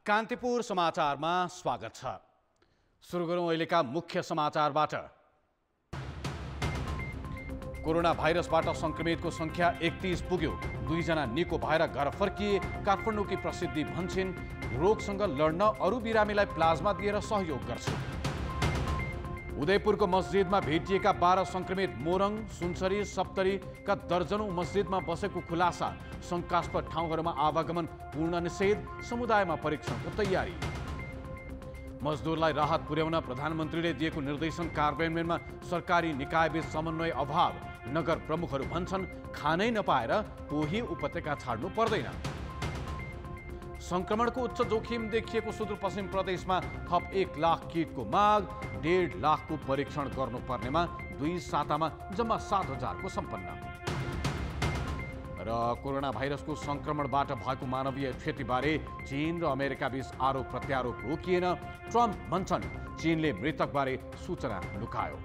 कान्तिपुर समाचारमा स्वागत छ। सुरु गरौँ अहिलेका मुख्य समाचारबाट। कोरोना भाइरसबाट संक्रमितको संख्या 31 पुग्यो। 2 जना निको भएर घर फर्किए। काठमाडौँकी प्रसिद्धि भन्छन् रोगसँग लड्न अरू बिरामीलाई प्लाज्मा दिएर सहयोग गर्छु। उदयपुरको मस्जिदमा भेटिएका 12 संक्रमित मोरङ, सुनसरी, सप्तरीका दर्जनौं मस्जिदमा बसेको खुलासा। शंकास्पद ठाउँहरूमा आवागमन पूर्ण निषेध। समुदायमा परीक्षणको तयारी। मजदुरलाई राहत पुर्याउन प्रधानमन्त्रीले दिएको निर्देशन कार्यान्वयनमा सरकारी निकायबीच समन्वय अभाव। नगर प्रमुखहरू भन्छन् खानै नपाएर कोही उपत्यका छाड्नु पर्दैन। संक्रमणको उच्च जोखिम देखिएको सुदूरपश्चिम प्रदेशमा थप 1 लाख किटको माग। 1.5 लाखको परीक्षण गर्नुपर्नेमा 2 सातामा जम्मा 7,000 को सम्पन्न। र कोरोना भाइरसको संक्रमणबाट भएको मानवीय क्षतिबारे चीन र अमेरिका बीच आरोप प्रत्यारोप रोकिएन। ट्रम्प भन्छन् चीनले मृतकबारे सूचना लुकायो।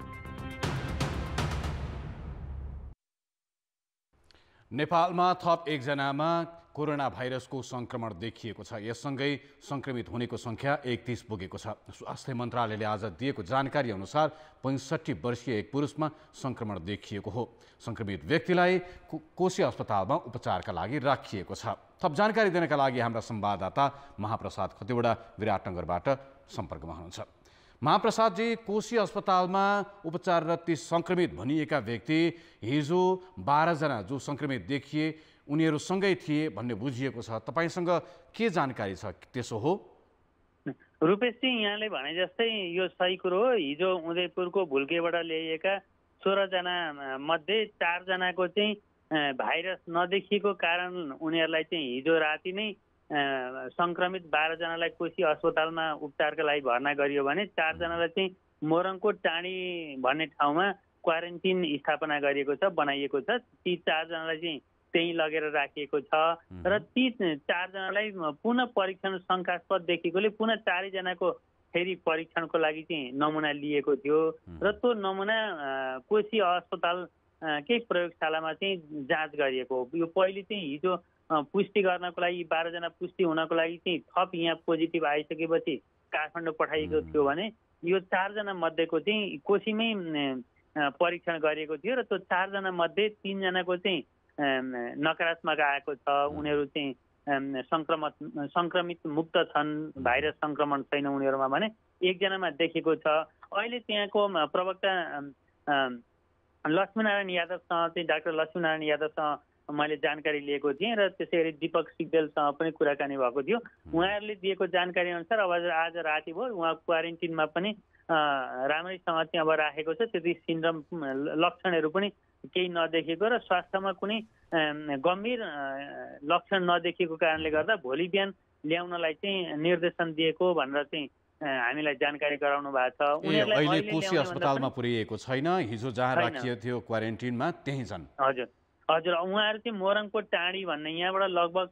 नेपालमा थप 1 जनामा कोरोना भाइरसको संक्रमण देखिएको छ। यससँगै संक्रमित हुनेको संख्या 31 पुगेको छ। स्वास्थ्य मन्त्रालयले आज दिएको जानकारी अनुसार 65 वर्षीय एक पुरुषमा संक्रमण देखिएको हो। संक्रमित व्यक्तिलाई कोशी अस्पतालमा उपचारका लागि राखिएको छ। थप जानकारी दिनका लागि हाम्रा संवाददाता महाप्रसाद खतिवडा विराटनगरबाट सम्पर्कमा हुनुहुन्छ। महाप्रसादजी, कोशी अस्पतालमा उपचाररत ती संक्रमित भनिएका व्यक्ति हिजो 12 जना जो संक्रमित देखिए उनीहरू सँगै थिए भन्ने बुझिएको छ। तपाईसँग के जानकारी छ त्यसो हो? रुपेशजी, यहाँले भने जस्तै यो सही कुरो हो। हिजो उदयपुरको भुल्केबाट ल्याइएका 16 जना मध्ये 4 जनाको चाहिँ भाइरस नदेखिएको कारण उनीहरूलाई चाहिँ हिजो राति नै संक्रमित 12 जनालाई कोशी अस्पतालमा उपचारका लागि भर्ना गरियो भने 4 जनालाई चाहिँ मोरङको टाढी भन्ने ठाउँमा क्वारेन्टिन स्थापना गरिएको छ, बनाइएको छ। ती 4 जनालाई चाहिँ त्यही लगेर राखिएको छ र ती 4 जनालाई पुनः परीक्षण शंकास्पद देखेकोले पुनः 4 जनाको फेरि परीक्षणको लागि चाहिँ नमुना लिएको थियो र त्यो नमुना कोशी अस्पताल केही प्रयोगशालामा चाहिँ जाँच गरिएको हो। यो पहिले चाहिँ हिजो पुष्टि गर्नको लागि 12 जना पुष्टि हुनको लागि चाहिँ थप यहाँ पोजिटिभ आइसकेपछि काठमाडौँ पठाइएको थियो भने यो 4 जना मध्येको चाहिँ कोशीमै परीक्षण गरिएको थियो र त्यो 4 जना मध्ये 3 जनाको चाहिँ नकारात्मक आएको छ। उनीहरू चाहिँ संक्रमित मुक्त छन्, भाइरस संक्रमण छैन उनीहरूमा भने 1 जनामा देखेको छ। अहिले त्यहाँको प्रवक्ता लक्ष्मीनारायण यादवसँग चाहिँ डाक्टर लक्ष्मीनारायण यादवसँग मैले जानकारी लिएको थिएँ र त्यसै गरी दीपक सिग्देलसँग पनि कुराकानी भएको थियो। उहाँहरूले दिएको जानकारी अनुसार अब आज रातिभर उहाँ क्वारेन्टिनमा पनि राम्रैसँग चाहिँ अब राखेको छ। त्यति सिन्ड्रोम लक्षणहरू पनि केही नदेखेको र स्वास्थ्यमा कुनै गम्भीर लक्षण नदेखेको कारणले गर्दा भोलि बिहान ल्याउनलाई चाहिँ निर्देशन दिएको भनेर चाहिँ हामीलाई जानकारी गराउनु भएको छ। उनीहरूलाई अहिले कोशी अस्पतालमा पुर्याइएको छैन, हिजो जहाँ राखिएको थियो क्वारेन्टिनमा त्यही छन्। हजुर हजुर, उहाँहरू चाहिँ मोरङको टाढी भन्ने यहाँबाट लगभग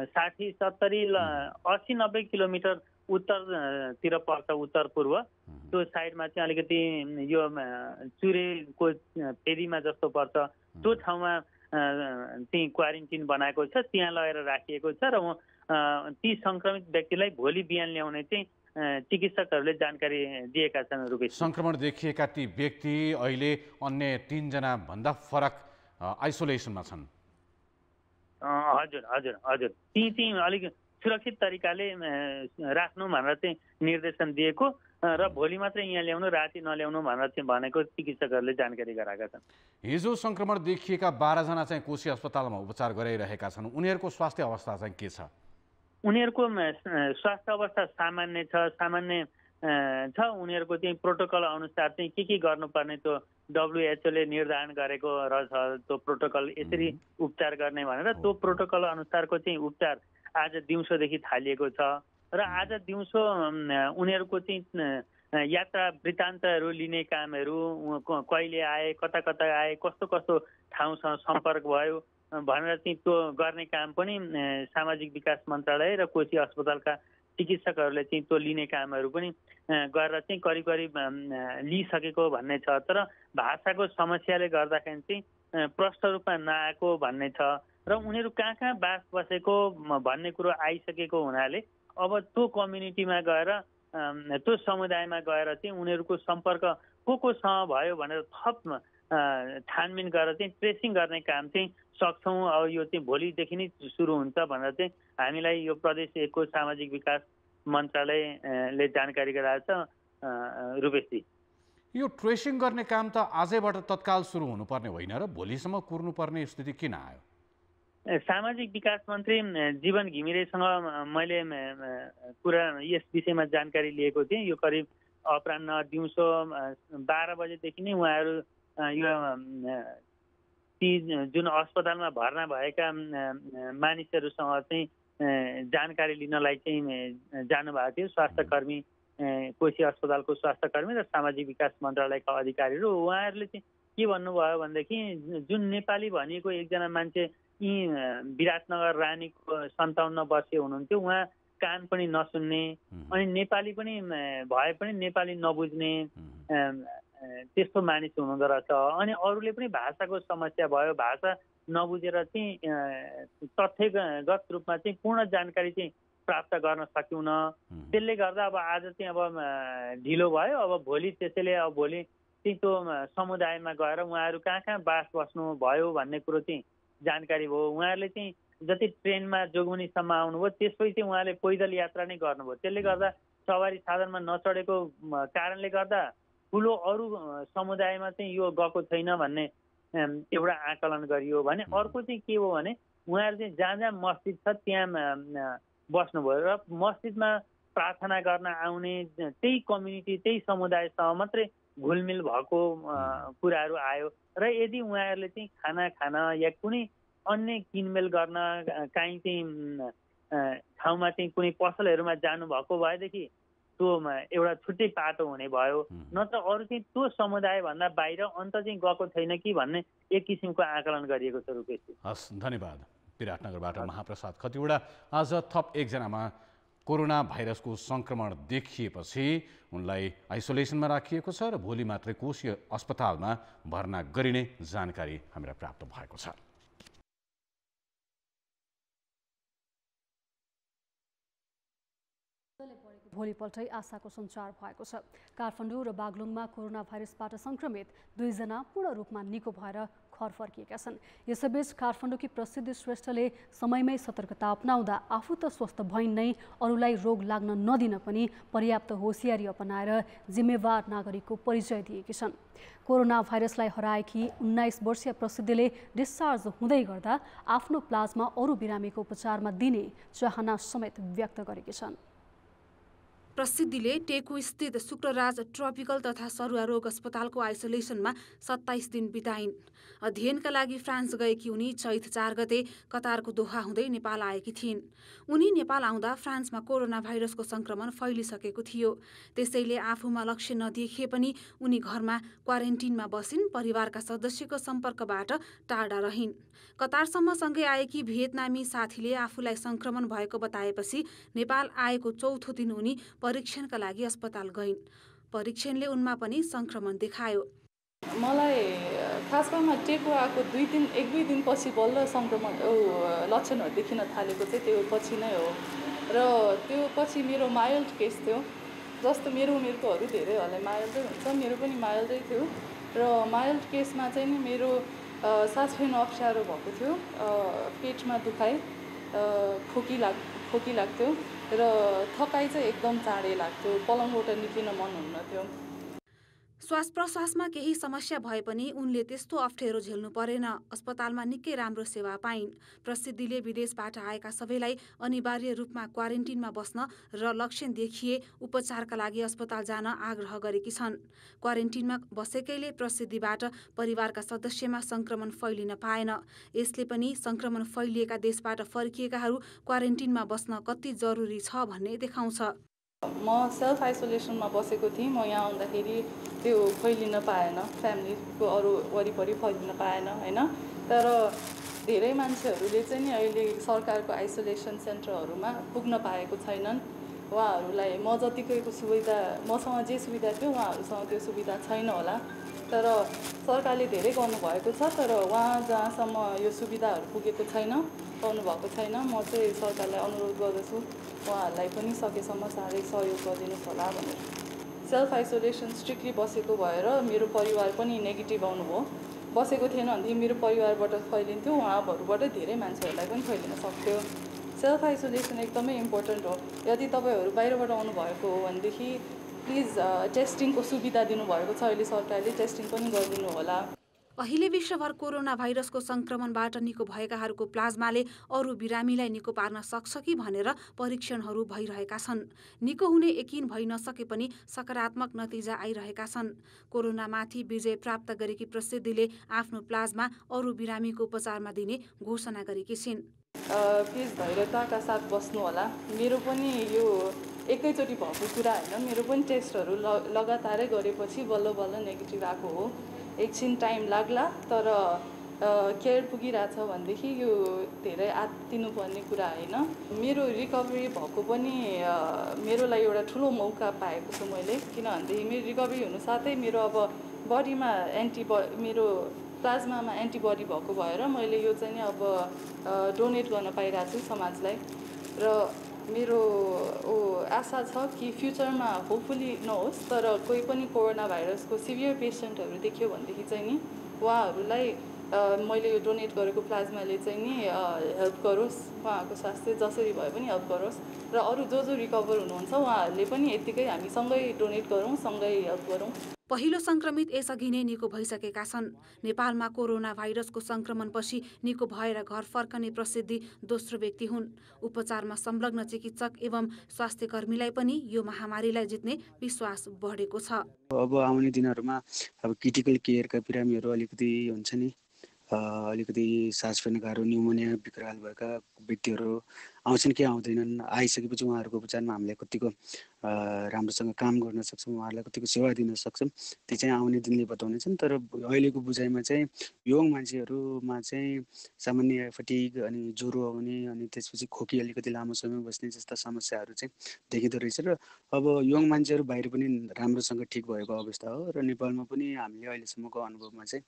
60, 70, 80, 90 किलोमिटर उत्तरतिर पर्छ, उत्तर पूर्व। त्यो साइडमा चाहिँ अलिकति यो चुरेको फेदीमा जस्तो पर्छ। त्यो ठाउँमा चाहिँ क्वारेन्टिन बनाएको छ, त्यहाँ लगेर राखिएको छ र ती संक्रमित व्यक्तिलाई भोलि बिहान ल्याउने चाहिँ चिकित्सकहरूले जानकारी दिएका छन्। रुपेश, संक्रमण देखिएका ती व्यक्ति अहिले अन्य 3 जना भन्दा फरक आइसोलेसनमा छन्। हजुर हजुर हजुर, ती चाहिँ अलिक सुरक्षित तरिकाले राख्नु भनेर चाहिँ निर्देशन दिएको र भोलि मात्रै यहाँ ल्याउनु, राति नल्याउनु भनेर चाहिँ भनेको चिकित्सकहरूले जानकारी गराएका छन्। हिजो संक्रमण देखिएका 12 जना चाहिँ कोशी अस्पतालमा उपचार गराइरहेका छन्। उनीहरूको स्वास्थ्य अवस्था चाहिँ के छ? उनीहरूको स्वास्थ्य अवस्था सामान्य छ। उनीहरूको चाहिँ प्रोटोकल अनुसार चाहिँ के गर्नुपर्ने त्यो WHO ले निर्धारण गरेको रहेछ। त्यो प्रोटोकल यसरी उपचार गर्ने भनेर त्यो प्रोटोकल अनुसारको चाहिँ उपचार आज दिउँसोदेखि थालिएको छ र आज दिउँसो उनीहरूको चाहिँ यात्रा वृत्तान्तहरू लिने कामहरू, कहिले आए, कता कता आए, कस्तो कस्तो ठाउँसँग सम्पर्क भयो भनेर चाहिँ त्यो गर्ने काम पनि सामाजिक विकास मन्त्रालय र कोशी अस्पतालका चिकित्सकहरूले चाहिँ त्यो लिने कामहरू पनि गरेर चाहिँ करिब करिब लिइसकेको भन्ने छ। तर भाषाको समस्याले गर्दाखेरि चाहिँ प्रष्ट रूपमा नआएको भन्ने छ र उनीहरू कहाँ कहाँ बास बसेको भन्ने कुरो आइसकेको हुनाले अब त्यो कम्युनिटीमा गएर त्यो समुदायमा गएर चाहिँ उनीहरूको सम्पर्क कोसँग भयो भनेर थप छानबिन गरेर चाहिँ ट्रेसिङ गर्ने काम चाहिँ सक्छौँ। अब यो चाहिँ भोलिदेखि नै सुरु हुन्छ भनेर चाहिँ हामीलाई यो प्रदेश 1 को सामाजिक विकास मन्त्रालयले जानकारी गराएको छ। रूपेशजी, यो ट्रेसिङ गर्ने काम त आजैबाट तत्काल सुरु हुनुपर्ने होइन र भोलिसम्म कुर्नुपर्ने स्थिति किन आयो? सामाजिक विकास मन्त्री जीवन घिमिरेसँग मैले कुरा यस विषयमा जानकारी लिएको थिएँ। यो करिब अपराह्न दिउँसो 12 बजेदेखि नै उहाँहरू यो ती जुन अस्पतालमा भर्ना भएका मानिसहरूसँग चाहिँ जानकारी लिनलाई चाहिँ जानुभएको थियो। स्वास्थ्यकर्मी, कोशी अस्पतालको स्वास्थ्यकर्मी र सामाजिक विकास मन्त्रालयका अधिकारीहरू। उहाँहरूले चाहिँ के भन्नुभयो भनेदेखि जुन नेपाली भनिएको एकजना मान्छे यी विराटनगर रानीको 57 वर्षीय हुनुहुन्थ्यो, उहाँ कान पनि नसुन्ने अनि नेपाली पनि भए पनि नेपाली नबुझ्ने त्यस्तो मानिस हुनुहुँदो रहेछ। अनि अरूले पनि भाषाको समस्या भयो, भाषा नबुझेर चाहिँ तथ्यगत रूपमा चाहिँ पूर्ण जानकारी चाहिँ प्राप्त गर्न सकिउन। त्यसले गर्दा अब आज चाहिँ अब ढिलो भयो। अब भोलि त्यसैले अब भोलि चाहिँ त्यो समुदायमा गएर उहाँहरू कहाँ कहाँ बास बस्नु भयो भन्ने कुरो चाहिँ जानकारी भयो। उहाँहरूले चाहिँ जति ट्रेनमा जोगबनीसम्म आउनुभयो त्यसपछि चाहिँ उहाँले पैदल यात्रा नै गर्नुभयो। त्यसले गर्दा सवारी साधनमा नचढेको कारणले गर्दा ठुलो अरू समुदायमा चाहिँ यो गएको छैन भन्ने एउटा आकलन गरियो भने। अर्को चाहिँ के हो भने उहाँहरू चाहिँ जहाँ जहाँ मस्जिद छ त्यहाँ बस्नुभयो र मस्जिदमा प्रार्थना गर्न आउने त्यही कम्युनिटी त्यही समुदायसँग मात्रै घुलमिल भएको कुराहरू आयो। र यदि उहाँहरूले चाहिँ खाना खान या कुनै अन्य किनमेल गर्न काहीँ चाहिँ ठाउँमा चाहिँ कुनै पसलहरूमा जानुभएको भएदेखि त्यो एउटा छुट्टै पाटो हुने भयो। नत्र अरू चाहिँ त्यो समुदायभन्दा बाहिर अन्त चाहिँ गएको छैन कि भन्ने एक किसिमको आकलन गरिएको छ। रूपेशजी, हस्, धन्यवाद। विराटनगरबाट महाप्रसाद खतिवडा। आज थप एकजनामा कोरोना भाइरसको सङ्क्रमण देखिएपछि उनलाई आइसोलेसनमा राखिएको छ र भोलि मात्रै कोशी अस्पतालमा भर्ना गरिने जानकारी हामीलाई प्राप्त भएको छ। भोलिपल्टै आशाको सञ्चार भएको छ। काठमाडौँ र बागलुङमा कोरोना भाइरसबाट सङ्क्रमित 2 जना पूर्ण रूपमा निको भएर घर फर्किएका छन्। यसैबीच काठमाडौँकी प्रसिद्ध श्रेष्ठले समयमै सतर्कता अपनाउँदा आफू त स्वस्थ भइन् नै अरूलाई रोग लाग्न नदिन पनि पर्याप्त होसियारी अपनाएर जिम्मेवार नागरिकको परिचय दिएकी छन्। कोरोना भाइरसलाई हराएकी 19 वर्षीय प्रसिद्धले डिस्चार्ज हुँदै गर्दा आफ्नो प्लाज्मा अरू बिरामीको उपचारमा दिने चाहना समेत व्यक्त गरेकी छन्। प्रसिद्धिले टेकु स्थित शुक्रराज ट्रपिकल तथा सरुवा रोग अस्पतालको आइसोलेसनमा 27 दिन बिताइन्। अध्ययनका लागि फ्रान्स गएकी उनी चैत 4 गते कतारको दोहा हुँदै नेपाल आएकी थिइन्। उनी नेपाल आउँदा फ्रान्समा कोरोना भाइरसको सङ्क्रमण फैलिसकेको थियो। त्यसैले आफूमा लक्षण नदेखिए पनि उनी घरमा क्वारेन्टिनमा बसिन्। परिवारका सदस्यको सम्पर्कबाट टाढा रहिन्। कतारसम्म सँगै आएकी भियतनामी साथीले आफूलाई सङ्क्रमण भएको बताएपछि नेपाल आएको चौथो दिन उनी परीक्षणका लागि अस्पताल गइन्। परीक्षणले उनमा पनि सङ्क्रमण देखायो। मलाई खासमा टेको आएको 1-2 दिन पछि बल्ल सङ्क्रमण लक्षणहरू देखिन थालेको चाहिँ त्यो पछि नै हो। र त्यो पछि मेरो माइल्ड केस थियो। जस्तो मेरो उमेरकोहरू धेरैहरूले माइल्डै हुन्छ, मेरो पनि माइल्डै थियो। र माइल्ड केसमा चाहिँ नि मेरो सास फेर्न अप्ठ्यारो भएको थियो, पेटमा दुखाइ, खोकी लाग्थ्यो र थकाइ चाहिँ एकदम चाँडै लाग्थ्यो, पलङबाट निक्लिन मन हुन्न थियो। श्वास प्रश्वासमा केही समस्या भए पनि उनले त्यस्तो अप्ठ्यारो झेल्नु परेन। अस्पतालमा निकै राम्रो सेवा पाइन्। प्रसिद्धिले विदेशबाट आएका सबैलाई अनिवार्य रूपमा क्वारेन्टिनमा बस्न र लक्षण देखिए उपचारका लागि अस्पताल जान आग्रह गरेकी छन्। क्वारेन्टिनमा बसेकैले प्रसिद्धिबाट परिवारका सदस्यमा सङ्क्रमण फैलिन पाएन। यसले पनि सङ्क्रमण फैलिएका देशबाट फर्किएकाहरू क्वारेन्टिनमा बस्न कति जरुरी छ भन्ने देखाउँछ। म सेल्फ आइसोलेसनमा बसेको थिएँ। म यहाँ आउँदाखेरि त्यो फैलिन पाएन, फ्यामिलीको अरू वरिपरि फैलिन पाएन होइन। तर धेरै मान्छेहरूले चाहिँ नि अहिले सरकारको आइसोलेसन सेन्टरहरूमा पुग्न पाएको छैनन्। उहाँहरूलाई म जतिकैको सुविधा, मसँग जे सुविधा थियो उहाँहरूसँग त्यो सुविधा छैन होला। तर सरकारले धेरै गर्नुभएको छ, तर उहाँ जहाँसम्म यो सुविधाहरू पुगेको छैन, पाउनुभएको छैन, म चाहिँ सरकारलाई अनुरोध गर्दछु उहाँहरूलाई पनि सकेसम्म साह्रै सहयोग गरिदिनुहोस् होला भनेर। सेल्फ आइसोलेसन स्ट्रिक्टली बसेको भएर मेरो परिवार पनि नेगेटिभ आउनुभयो। बसेको थिएन भनेदेखि मेरो परिवारबाट फैलिन्थ्यो, उहाँहरूबाट धेरै मान्छेहरूलाई पनि फैलिन सक्थ्यो। सेल्फ आइसोलेसन एकदमै इम्पोर्टेन्ट हो। यदि तपाईँहरू बाहिरबाट आउनुभएको हो भनेदेखि प्लिज टेस्टिङको सुविधा दिनुभएको छ अहिले सरकारले, टेस्टिङ पनि गरिदिनु होला। अहिले विश्वभर कोरोना भाइरसको संक्रमणबाट निको भएकाहरूको प्लाज्माले अरू बिरामीलाई निको पार्न सक्छ कि भनेर परीक्षणहरू भइरहेका छन्। निको हुने यकिन भइ नसके पनि सकारात्मक नतिजा आइरहेका छन्। कोरोनामाथि विजय प्राप्त गरेकी प्रसिद्धिले आफ्नो प्लाज्मा अरू बिरामीको उपचारमा दिने घोषणा गरेकी छिन्। प्लिज धैर्यताका साथ बस्नु होला। मेरो पनि यो एकैचोटि भएको कुरा होइन, मेरो पनि टेस्टहरू लगातारै गरेपछि बल्ल बल्ल नेगेटिभ आएको हो। एकछिन टाइम लाग्ला, तर केयर पुगिरहेछ भनेदेखि यो धेरै आत्तिनुपर्ने कुरा होइन। मेरो रिकभरी भएको पनि मेरो लागि एउटा ठुलो मौका पाएको छु मैले, किनभनेदेखि मेरो रिकभरी हुनु साथै मेरो अब बडीमा मेरो प्लाज्मामा एन्टिबडी भएको भएर मैले यो चाहिँ अब डोनेट गर्न पाइरहेको छु समाजलाई। र मेरो आशा छ कि फ्युचरमा होपफुली नहोस्, तर कोही पनि कोरोना भाइरसको सिभियर पेसेन्टहरू देख्यो भनेदेखि चाहिँ नि उहाँहरूलाई मैले यो डोनेट गरेको प्लाज्माले चाहिँ नि हेल्प गरोस्, उहाँहरूको स्वास्थ्य जसरी भए पनि हेल्प गरोस्। र अरू जो रिकभर हुनुहुन्छ उहाँहरूले पनि यत्तिकै हामी सँगै डोनेट गरौँ, सँगै हेल्प गरौँ। पहिलो संक्रमित यसअघि नै निको भइसकेका छन्। नेपालमा कोरोना भाइरसको संक्रमणपछि निको भएर घर फर्कने प्रसिद्धि दोस्रो व्यक्ति हुन्। उपचारमा संलग्न चिकित्सक एवं स्वास्थ्यकर्मीलाई पनि यो महामारीलाई जित्ने विश्वास बढेको छ। अब आउने दिनहरूमा अब क्रिटिकल केयरका बिरामीहरू अलिकति हुन्छ नि, अलिकति सास फेर्न गाह्रो, न्युमोनिया विकराल भएका व्यक्तिहरू आउँछन् कि आउँदैनन्। आइसकेपछि उहाँहरूको उपचारमा हामीले कतिको राम्रोसँग काम गर्न सक्छौँ, उहाँहरूलाई कतिको सेवा दिन सक्छौँ, त्यो चाहिँ आउने दिनले बताउनेछन्। तर अहिलेको बुझाइमा चाहिँ यङ मान्छेहरूमा चाहिँ सामान्य फटिग अनि ज्वरो आउने अनि त्यसपछि खोकी अलिकति लामो समय बस्ने जस्ता समस्याहरू चाहिँ देखिँदो रहेछ। र अब यङ मान्छेहरू बाहिर पनि राम्रोसँग ठिक भएको अवस्था हो। र नेपालमा पनि हामीले अहिलेसम्मको अनुभवमा चाहिँ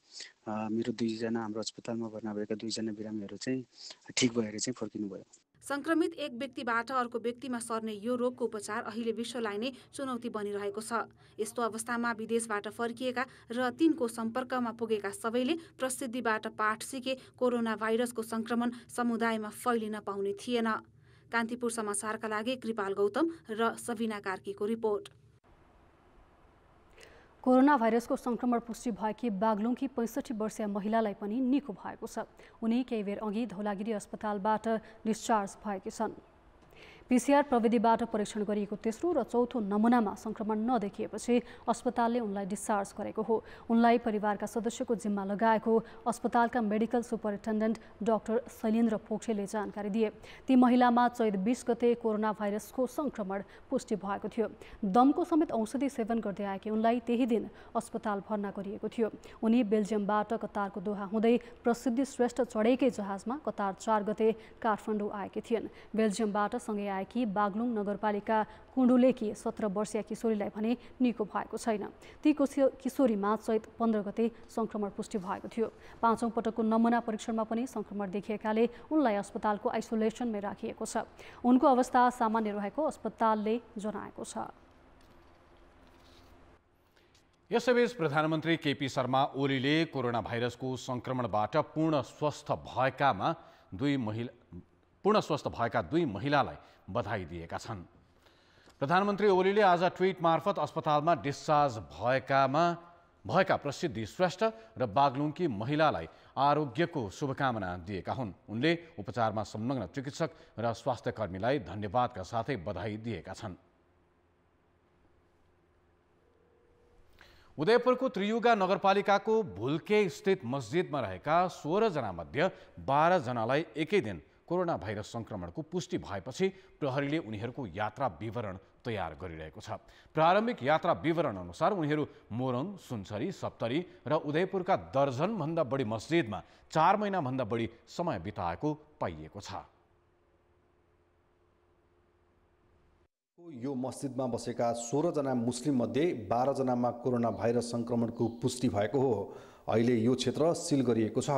मेरो 2जना हाम्रो अस्पतालमा भर्ना भएका 2जना बिरामीहरू चाहिँ ठिक भएर चाहिँ फर्किनु भयो। संक्रमित एक व्यक्तिबाट अर्को व्यक्तिमा सर्ने यो रोगको उपचार अहिले विश्वलाई नै चुनौती बनिरहेको छ। यस्तो अवस्थामा विदेशबाट फर्किएका र तिनको सम्पर्कमा पुगेका सबैले प्रसिद्धिबाट पाठ सिके कोरोना भाइरसको संक्रमण समुदायमा फैलिन पाउने थिएन। कान्तिपुर समाचारका लागि कृपाल गौतम र सबिना कार्कीको रिपोर्ट। कोरोना भाइरसको संक्रमण पुष्टि भएकी बागलुङकी 65 वर्षीय महिलालाई पनि निको भएको छ। उनी केही बेर अघि धौलागिरी अस्पतालबाट डिस्चार्ज भएकी छन्। पीसीआर प्रविधिबाट परीक्षण गरिएको तेस्रो र चौथो नमुनामा संक्रमण नदेखिएपछि अस्पतालले उनलाई डिस्चार्ज गरेको हो। उनलाई परिवारका सदस्यको जिम्मा लगाएको अस्पतालका मेडिकल सुपरिन्टेन्डेन्ट डाक्टर शैलेन्द्र पोखरेलले जानकारी दिए। ती महिलामा चैत 20 गते कोरोना भाइरसको संक्रमण पुष्टि भएको थियो। दमको समेत औषधि सेवन गर्दै आएकी उनलाई त्यही दिन अस्पताल भर्ना गरिएको थियो। उनी बेल्जियमबाट कतारको दोहा हुँदै प्रसिद्धि श्रेष्ठ चढेकै जहाजमा कतार 4 गते काठमाडौँ आएकी थिइन्। बेल्जियमबाट सँगै आएकी बागलुङ नगरपालिका कुण्डुलेकी 17 वर्षीय किशोरीलाई भने निको भएको छैन। ती किशोरीमा चैत 15 गते संक्रमण पुष्टि भएको थियो। 5औं पटकको नमुना परीक्षणमा पनि संक्रमण देखिएकाले उनलाई अस्पतालको आइसोलेसनमै राखिएको छ। उनको अवस्था सामान्य रहेको अस्पतालले जनाएको छ। यसैबीच प्रधानमन्त्री केपी शर्मा ओलीले कोरोना भाइरसको संक्रमणबाट पूर्ण स्वस्थ भएका दुई महिलालाई बधाई दिएका छन्। प्रधानमन्त्री ओलीले आज ट्विट मार्फत अस्पतालमा डिस्चार्ज भएका प्रसिद्धि श्रेष्ठ र बागलुङकी महिलालाई आरोग्यको शुभकामना दिएका हुन्। उनले उपचारमा संलग्न चिकित्सक र स्वास्थ्यकर्मीलाई धन्यवादका साथै बधाई दिएका छन्। उदयपुरको त्रियुगा नगरपालिकाको भुल्के स्थित मस्जिदमा रहेका 16 जना मध्ये 12 जनालाई एकै दिन कोरोना भाइरस संक्रमणको पुष्टि भएपछि प्रहरीले उनीहरूको यात्रा विवरण तयार गरिरहेको छ। प्रारम्भिक यात्रा विवरण अनुसार उनीहरू मोरङ, सुनसरी, सप्तरी र उदयपुरका दर्जनभन्दा बढी मस्जिदमा 4 महिनाभन्दा बढी समय बिताएको पाइएको छ। यो मस्जिदमा बसेका 16 जना मुस्लिम मध्ये 12 जनामा कोरोना भाइरस संक्रमणको पुष्टि भएको हो। अहिले यो क्षेत्र सिल गरिएको छ।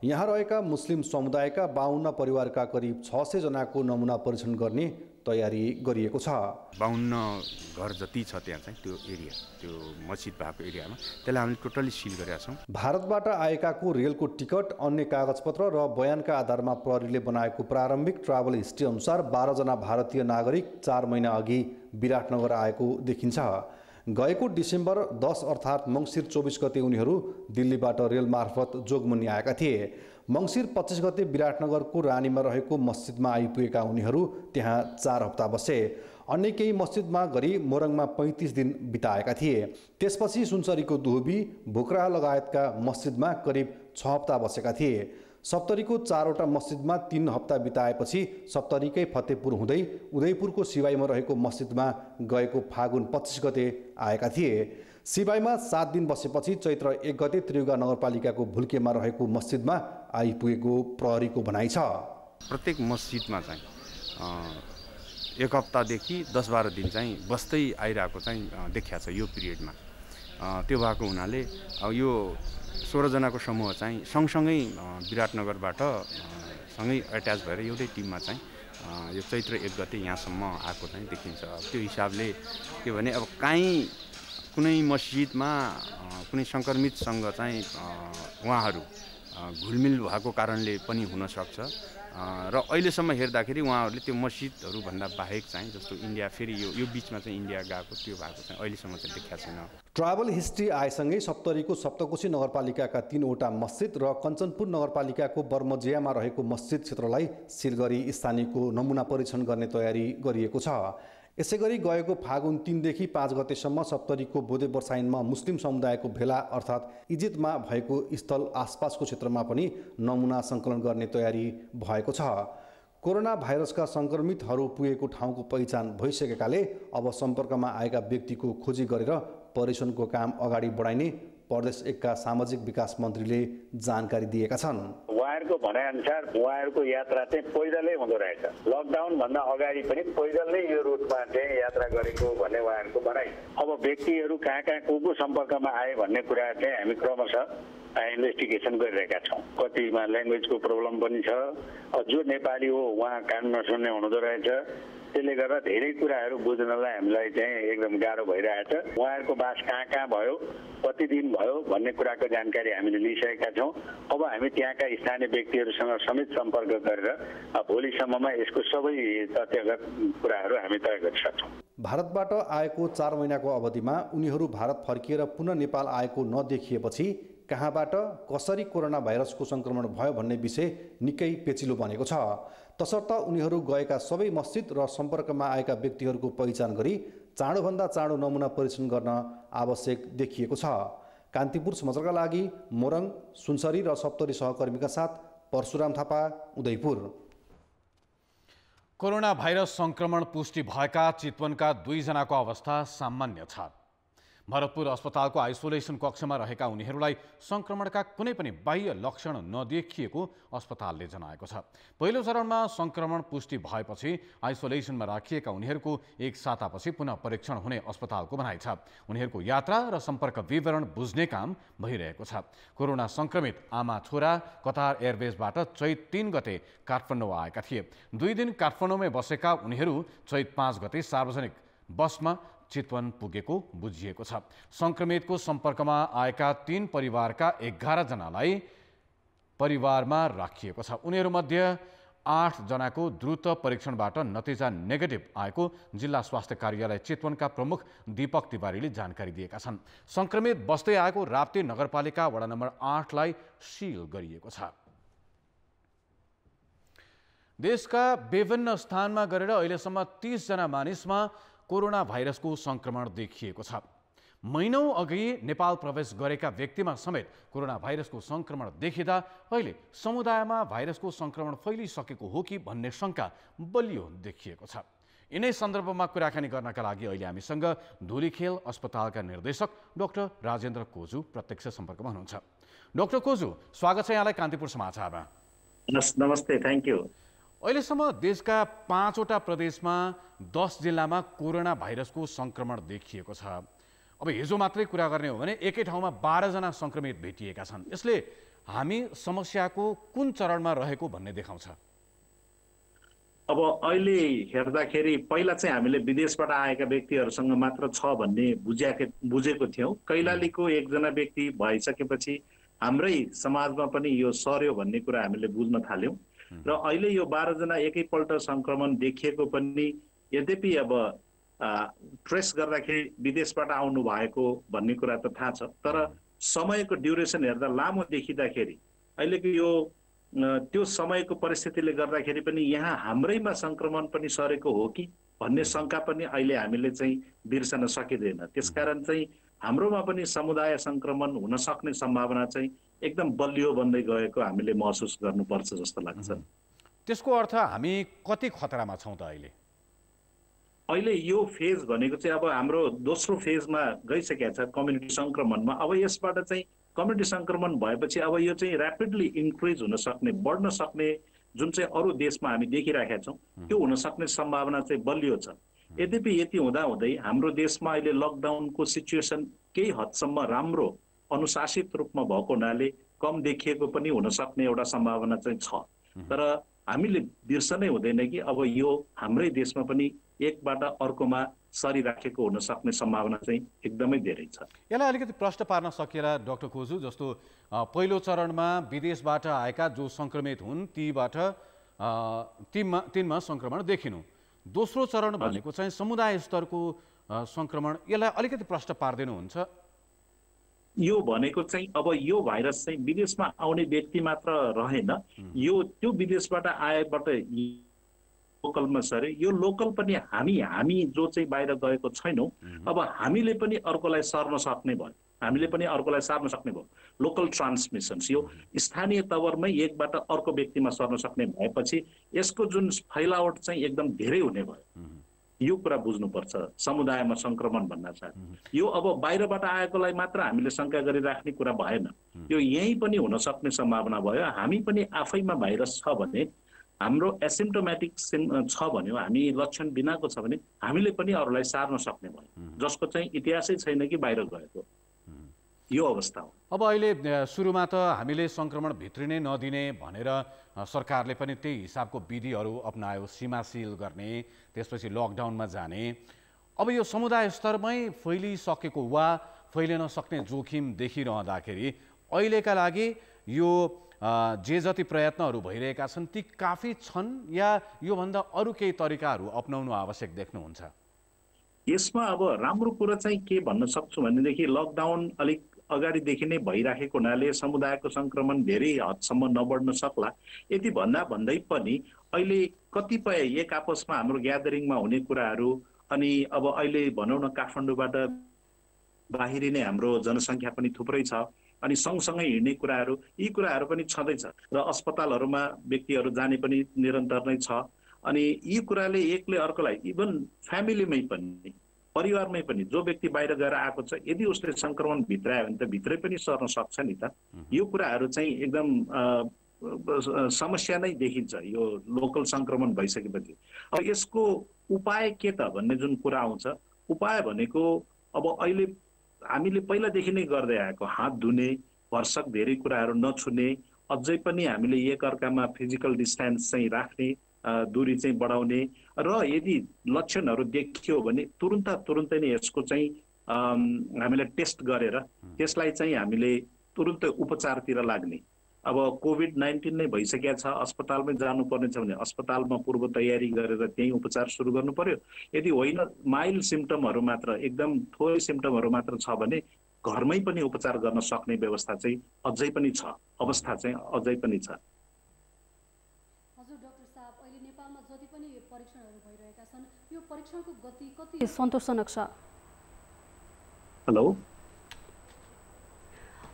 यहाँ रहेका मुस्लिम समुदायका 52 परिवारका करिब 600 जनाको नमुना परीक्षण गर्ने तयारी गरिएको छ। 52 घर जति छ त्यहाँ चाहिँ त्यो एरिया, त्यो मस्जिद भएको एरियामा त्यसलाई हामीले टोटली सिल गरेका छौँ। भारतबाट आएकाको रेलको टिकट, अन्य कागजपत्र र बयानका आधारमा प्रहरीले बनाएको प्रारम्भिक ट्राभल हिस्ट्री अनुसार 12 जना भारतीय नागरिक 4 महिना अघि विराटनगर आएको देखिन्छ। गएको डिसेम्बर 10 अर्थात् मङ्सिर 24 गते उनीहरू दिल्लीबाट रेल मार्फत जोगमुनी आएका थिए। मङ्सिर 25 गते विराटनगरको रानीमा रहेको मस्जिदमा आइपुगेका उनीहरू त्यहाँ 4 हप्ता बसे। अन्य केही मस्जिदमा गरी मोरङमा 35 दिन बिताएका थिए। त्यसपछि सुनसरीको दुहबी, भोक्राहा लगायतका मस्जिदमा करिब 6 हप्ता बसेका थिए। सप्तरीको 4वटा मस्जिदमा 3 हप्ता बिताएपछि सप्तरीकै फतेहपुर हुँदै उदयपुरको सिवाईमा रहेको मस्जिदमा गएको फागुन 25 गते आएका थिए। सिवाईमा 7 दिन बसेपछि चैत्र 1 गते त्रियुगा नगरपालिकाको भुल्केमा रहेको मस्जिदमा आइपुगेको प्रहरीको भनाइ छ। प्रत्येक मस्जिदमा चाहिँ 1 हप्तादेखि 10-12 दिन चाहिँ बस्दै आइरहेको चाहिँ देखिया छ यो पिरियडमा। त्यो भएको हुनाले अब यो 16 जनाको समूह चाहिँ सँगसँगै विराटनगरबाट सँगै एट्याच भएर एउटै टिममा चाहिँ यो चैत्र 1 गते यहाँसम्म आएको चाहिँ देखिन्छ। त्यो हिसाबले के भने अब काहीँ कुनै मस्जिदमा कुनै सङ्क्रमितसँग चाहिँ उहाँहरू घुलमिल भएको कारणले पनि हुनसक्छ र अहिलेसम्म हेर्दाखेरि उहाँहरूले त्यो मस्जिदहरूभन्दा बाहेक चाहिँ जस्तो इन्डिया फेरि यो बिचमा चाहिँ इन्डिया गएको त्यो भएको चाहिँ अहिलेसम्म चाहिँ देखिएको छैन। ट्राभल हिस्ट्री आएसँगै सप्तरीको सप्तकोशी नगरपालिकाका 3वटा मस्जिद र कञ्चनपुर नगरपालिकाको बर्मजियामा रहेको मस्जिद क्षेत्रलाई सिल गरी स्थानीयको नमुना परीक्षण गर्ने तयारी गरिएको छ। यसैगरी गएको फागुन 3 देखि 5 गतेसम्म सप्तरीको बोधे बर्साइनमा मुस्लिम समुदायको भेला अर्थात् इजितमा भएको स्थल आसपासको क्षेत्रमा पनि नमुना सङ्कलन गर्ने तयारी भएको छ। कोरोना भाइरसका सङ्क्रमितहरू पुगेको ठाउँको पहिचान भइसकेकाले अब सम्पर्कमा आएका व्यक्तिको खोजी गरेर परीक्षणको काम अगाडि बढाइने प्रदेश 1 का सामाजिक विकास मन्त्रीले जानकारी दिएका छन्। उहाँहरूको भनाइअनुसार उहाँहरूको यात्रा चाहिँ पैदलै हुँदो रहेछ। लकडाउनभन्दा अगाडि पनि पैदल नै यो रुटमा चाहिँ यात्रा गरेको भन्ने उहाँहरूको भनाइ। अब व्यक्तिहरू कहाँ कहाँ को सम्पर्कमा आए भन्ने कुरा चाहिँ हामी क्रमशः इन्भेस्टिगेसन गरिरहेका छौँ। कतिमा ल्याङ्ग्वेजको प्रब्लम पनि छ, जो नेपाली हो उहाँ कान नसुन्ने हुँदो रहेछ। त्यसले गर्दा धेरै कुराहरू बुझ्नलाई हामीलाई चाहिँ एकदम गाह्रो भइरहेछ। उहाँहरूको बास कहाँ कहाँ भयो, कति दिन भयो भन्ने कुराको जानकारी हामीले लिइसकेका छौँ। अब हामी त्यहाँका स्थानीय व्यक्तिहरूसँग समेत सम्पर्क गरेर भोलिसम्ममा यसको सबै तथ्यगत कुराहरू हामी तय गरिसक्छौँ। भारतबाट आएको 4 महिनाको अवधिमा उनीहरू भारत फर्किएर पुनः नेपाल आएको नदेखिएपछि कहाँबाट कसरी कोरोना भाइरसको सङ्क्रमण भयो भन्ने विषय निकै पेचिलो बनेको छ। तसर्थ उनीहरू गएका सबै मस्जिद र सम्पर्कमा आएका व्यक्तिहरूको पहिचान गरी चाँडोभन्दा चाँडो नमुना परीक्षण गर्न आवश्यक देखिएको छ। कान्तिपुर समाचारका लागि मोरङ, सुनसरी र सप्तरी सहकर्मीका साथ परशुराम थापा, उदयपुर। कोरोना भाइरस संक्रमण पुष्टि भएका चितवनका 2 जनाको अवस्था सामान्य छ। भरतपुर अस्पतालको आइसोलेसन कक्षमा रहेका उनीहरूलाई संक्रमणका कुनै पनि बाह्य लक्षण नदेखिएको अस्पतालले जनाएको छ। पहिलो चरणमा संक्रमण पुष्टि भएपछि आइसोलेसनमा राखिएका उनीहरूको 1 सातापछि पुनः परीक्षण हुने अस्पतालको भनाइ छ। उनीहरूको यात्रा र सम्पर्क विवरण बुझ्ने काम भइरहेको छ। कोरोना संक्रमित आमा छोरा कतार एयरवेजबाट चैत 3 गते काठमाडौँ आएका थिए। 2 दिन काठमाडौँमै बसेका उनीहरू चैत 5 गते सार्वजनिक बसमा चितवन पुगेको बुझिएको छ। संक्रमितको सम्पर्कमा आएका 3 परिवारका 11 जनालाई परिवारमा राखिएको छ। उनीहरूमध्ये 8 जनाको द्रुत परीक्षणबाट नतिजा नेगेटिभ आएको जिल्ला स्वास्थ्य कार्यालय चितवनका प्रमुख दीपक तिवारीले जानकारी दिएका छन्। संक्रमित बस्दै आएको राप्ती नगरपालिका वडा नम्बर 8 लाई सिल गरिएको छ। देशका विभिन्न स्थानमा गरेर अहिलेसम्म 30 जना मानिसमा कोरोना भाइरसको संक्रमण देखिएको छ। महिनौं अघि नेपाल प्रवेश गरेका व्यक्तिमा समेत कोरोना भाइरसको संक्रमण देखिँदा अहिले समुदायमा भाइरसको संक्रमण फैलिसकेको हो कि भन्ने शंका बलियो देखिएको छ। यिनै सन्दर्भमा कुराकानी गर्नका लागि अहिले हामीसँग धुलीखेल अस्पतालका निर्देशक डाक्टर राजेन्द्र कोजु प्रत्यक्ष सम्पर्कमा हुनुहुन्छ। डाक्टर कोजु, स्वागत छ यहाँलाई कान्तिपुर समाचारमा। नमस्ते, थ्याङ्क यू। अहिलेसम्म देशका 5वटा प्रदेशमा 10 जिल्लामा कोरोना भाइरसको संक्रमण देखिएको छ। अब हिजो मात्रै कुरा गर्ने हो भने एकै ठाउँमा 12 जना संक्रमित भेटिएका छन्। यसले हामी समस्याको कुन चरणमा रहेको भन्ने देखाउँछ? अब अहिले हेर्दाखेरि पहिला चाहिँ हामीले विदेशबाट आएका व्यक्तिहरूसँग मात्र छ भन्ने बुझेको थियौँ। कैलालीको एकजना व्यक्ति भइसकेपछि हाम्रै समाजमा पनि यो सर्यो भन्ने कुरा हामीले बुझ्न थाल्यौँ र अहिले यो 12 जना एकैपल्ट संक्रमण देखिएको पनि यद्यपि अब ट्रेस गर्दाखेरि विदेशबाट आउनु भएको भन्ने कुरा त थाहा छ, तर समयको ड्युरेसन हेर्दा लामो देखिँदाखेरि अहिलेको यो त्यो समयको परिस्थितिले गर्दाखेरि पनि यहाँ हाम्रैमा संक्रमण पनि सरेको हो कि भन्ने शङ्का पनि अहिले हामीले चाहिँ बिर्सन सकिँदैन। त्यसकारण चाहिँ हाम्रोमा पनि समुदाय संक्रमण हुन सक्ने सम्भावना चाहिँ एकदम बलियो बन्दै गएको हामीले महसुस गर्नुपर्छ जस्तो लाग्छ। त्यसको अर्थ हामी कति खतरामा छौँ त अहिले? अहिले यो फेज भनेको चाहिँ अब हाम्रो दोस्रो फेजमा गइसकेको छ कम्युनिटी संक्रमणमा। अब यसबाट चाहिँ कम्युनिटी संक्रमण भएपछि अब यो चाहिँ ऱ्यापिडली इन्क्रिज हुन सक्ने, बढ्न सक्ने जुन चाहिँ अरू देशमा हामी देखिराखेका छौँ त्यो हुन सक्ने सम्भावना चाहिँ बलियो छ। यद्यपि यति हुँदाहुँदै हाम्रो देशमा अहिले लकडाउनको सिचुएसन केही हदसम्म राम्रो अनुशासित रूपमा भएको हुनाले कम देखिएको पनि हुन सक्ने एउटा सम्भावना चाहिँ छ। तर हामीले बिर्सनै हुँदैन कि अब यो हाम्रै देशमा पनि एकबाट अर्कोमा सरिराखेको हुन सक्ने सम्भावना चाहिँ एकदमै धेरै छ। यसलाई अलिकति प्रश्न पार्न सकिएला डाक्टर खोजु, जस्तो पहिलो चरणमा विदेशबाट आएका जो संक्रमित हुन् तिनमा संक्रमण देखिनु, दोस्रो चरण भनेको चाहिँ समुदाय स्तरको संक्रमण, यसलाई अलिकति प्रश्न पार्दिनुहुन्छ? यो भनेको चाहिँ अब यो भाइरस चाहिँ विदेशमा आउने व्यक्ति मात्र रहेन, यो त्यो विदेशबाट आएबाट लोकलमा सरे, यो लोकल पनि हामी जो चाहिँ बाहिर गएको छैनौँ अब हामीले पनि अर्कोलाई सर्न सक्ने भयो, हामीले पनि अर्कोलाई सार्न सक्ने भयो। लोकल ट्रान्समिसन्स यो स्थानीय तवरमै एकबाट अर्को व्यक्तिमा सर्न सक्ने भएपछि यसको जुन फैलावट चाहिँ एकदम धेरै हुने भयो। यो कुरा बुझ्नुपर्छ समुदायमा संक्रमण भन्ना साथ। यो अब बाहिरबाट आएकोलाई मात्र हामीले शङ्का गरिराख्ने कुरा भएन, यो यहीँ पनि हुन सक्ने सम्भावना भयो। हामी पनि आफैमा भाइरस छ भने, हाम्रो एसिम्टोमेटिक छ भने, हामी लक्षण बिनाको छ भने हामीले पनि अरूलाई सार्न सक्ने भयो, जसको चाहिँ इतिहासै छैन कि बाहिर गएको। यो अवस्था हो। अब अहिले सुरुमा त हामीले संक्रमण भित्रिनै नदिने भनेर सरकारले पनि त्यही हिसाबको विधिहरू अपनायो, सीमा सिल गर्ने, त्यसपछि लकडाउनमा जाने। अब यो समुदाय स्तरमै फैलिसकेको वा फैलिन सक्ने जोखिम देखिरहँदाखेरि अहिलेका लागि यो जे जति प्रयत्नहरू भइरहेका छन् ती काफी छन् या योभन्दा अरू केही तरिकाहरू अपनाउनु आवश्यक देख्नुहुन्छ? यसमा अब राम्रो कुरा चाहिँ के भन्न सक्छु भनेदेखि लकडाउन अलिक अगाडिदेखि नै भइराखेको हुनाले समुदायको संक्रमण धेरै हदसम्म नबढ्न सक्ला। यति भन्दै पनि अहिले कतिपय एक आपसमा हाम्रो ग्यादरिङमा हुने कुराहरू, अनि अब अहिले भनौँ न काठमाडौँबाट बाहिरिने हाम्रो जनसङ्ख्या पनि थुप्रै छ, अनि सँगसँगै हिँड्ने कुराहरू, यी कुराहरू पनि छँदैछ र अस्पतालहरूमा व्यक्तिहरू जाने पनि निरन्तर नै छ। अनि यी कुराले एकले अर्कोलाई, इभन फ्यामिलीमै पनि, परिवारमै पनि जो व्यक्ति बाहिर गएर आएको छ यदि उसले संक्रमण भित्रायो भने त भित्रै पनि सर्न सक्छ नि त। यो कुराहरू चाहिँ एकदम समस्या नै देखिन्छ यो लोकल संक्रमण भइसकेपछि। अब यसको उपाय के त भन्ने जुन कुरा आउँछ, उपाय भनेको अब अहिले हामीले पहिलादेखि नै गर्दै आएको हात धुने, भरसक धेरै कुराहरू नछुने, अझै पनि हामीले एकअर्कामा फिजिकल डिस्टेन्स चाहिँ राख्ने, दूरी चाहिँ बढाउने, र यदि लक्षणहरू देखियो भने तुरुन्तै नै यसको चाहिँ हामीले टेस्ट गरेर त्यसलाई चाहिँ हामीले तुरुन्तै उपचारतिर लाग्ने। अब कोभिड-19 नै भइसकेको छ, अस्पतालमै जानुपर्ने छ भने अस्पतालमा पूर्व तयारी गरेर त्यही उपचार सुरु गर्नु पर्यो। यदि होइन, माइल्ड सिम्पटमहरू मात्र, एकदम थोरै सिम्पटमहरू मात्र छ भने घरमै पनि उपचार गर्न सक्ने व्यवस्था चाहिँ अझै पनि छ, अवस्था चाहिँ अझै पनि छ। हजुर डाक्टर साहब, अहिले नेपालमा जति पनि परीक्षणहरू भइरहेका छन् यो परीक्षणको गति कति सन्तोषजनक छ? हेलो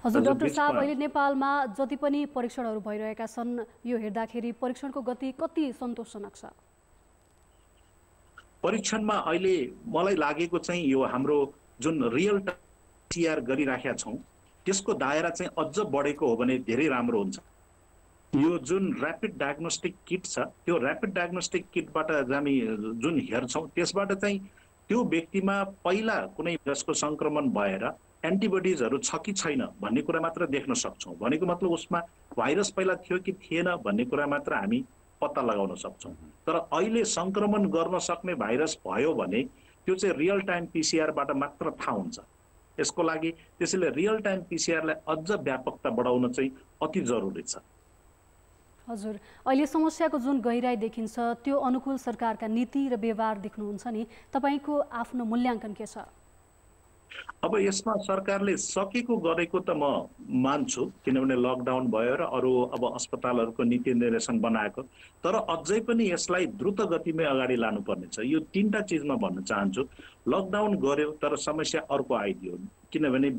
हजुर डाक्टर साहब, अहिले नेपालमा जति पनि परीक्षणहरू भइरहेका छन् यो हेर्दाखेरि परीक्षणको गति कति सन्तोषजनक छ? परीक्षणमा अहिले मलाई लागेको चाहिँ यो हाम्रो जुन रियल टाइम गरिराखेका छौँ त्यसको दायरा चाहिँ अझ बढेको हो भने धेरै राम्रो हुन्छ। यो जुन ऱ्यापिड डायग्नोस्टिक किट छ त्यो ऱ्यापिड डायग्नोस्टिक किटबाट हामी जुन हेर्छौँ त्यसबाट चाहिँ त्यो व्यक्तिमा पहिला कुनै भाइरसको सङ्क्रमण भएर एन्टिबडिजहरू छ कि छैन भन्ने कुरा मात्र देख्न सक्छौँ। भनेको मतलब उसमा भाइरस पहिला थियो कि थिएन भन्ने कुरा मात्र हामी पत्ता लगाउन सक्छौँ। तर अहिले सङ्क्रमण गर्न सक्ने भाइरस भयो भने त्यो चाहिँ रियल टाइम पिसिआरबाट मात्र थाहा हुन्छ। यसको लागि त्यसैले रियल टाइम पिसिआरलाई अझ व्यापकता बढाउन चाहिँ अति जरुरी छ। हजुर, अहिले समस्याको जुन गहिराई देखिन्छ त्यो अनुकूल सरकारका नीति र व्यवहार देख्नुहुन्छ नि, तपाईँको आफ्नो मूल्याङ्कन के छ? अब यसमा सरकारले सकेको गरेको त म मान्छु, किनभने लकडाउन भयो र अरू अब अस्पतालहरूको नीति निर्देशन बनाएको, तर अझै पनि यसलाई द्रुत गतिमै अगाडि लानुपर्ने छ। यो तीनटा चिजमा भन्न चाहन्छु। लकडाउन गर्यो तर समस्या अर्को आइदियो, किनभने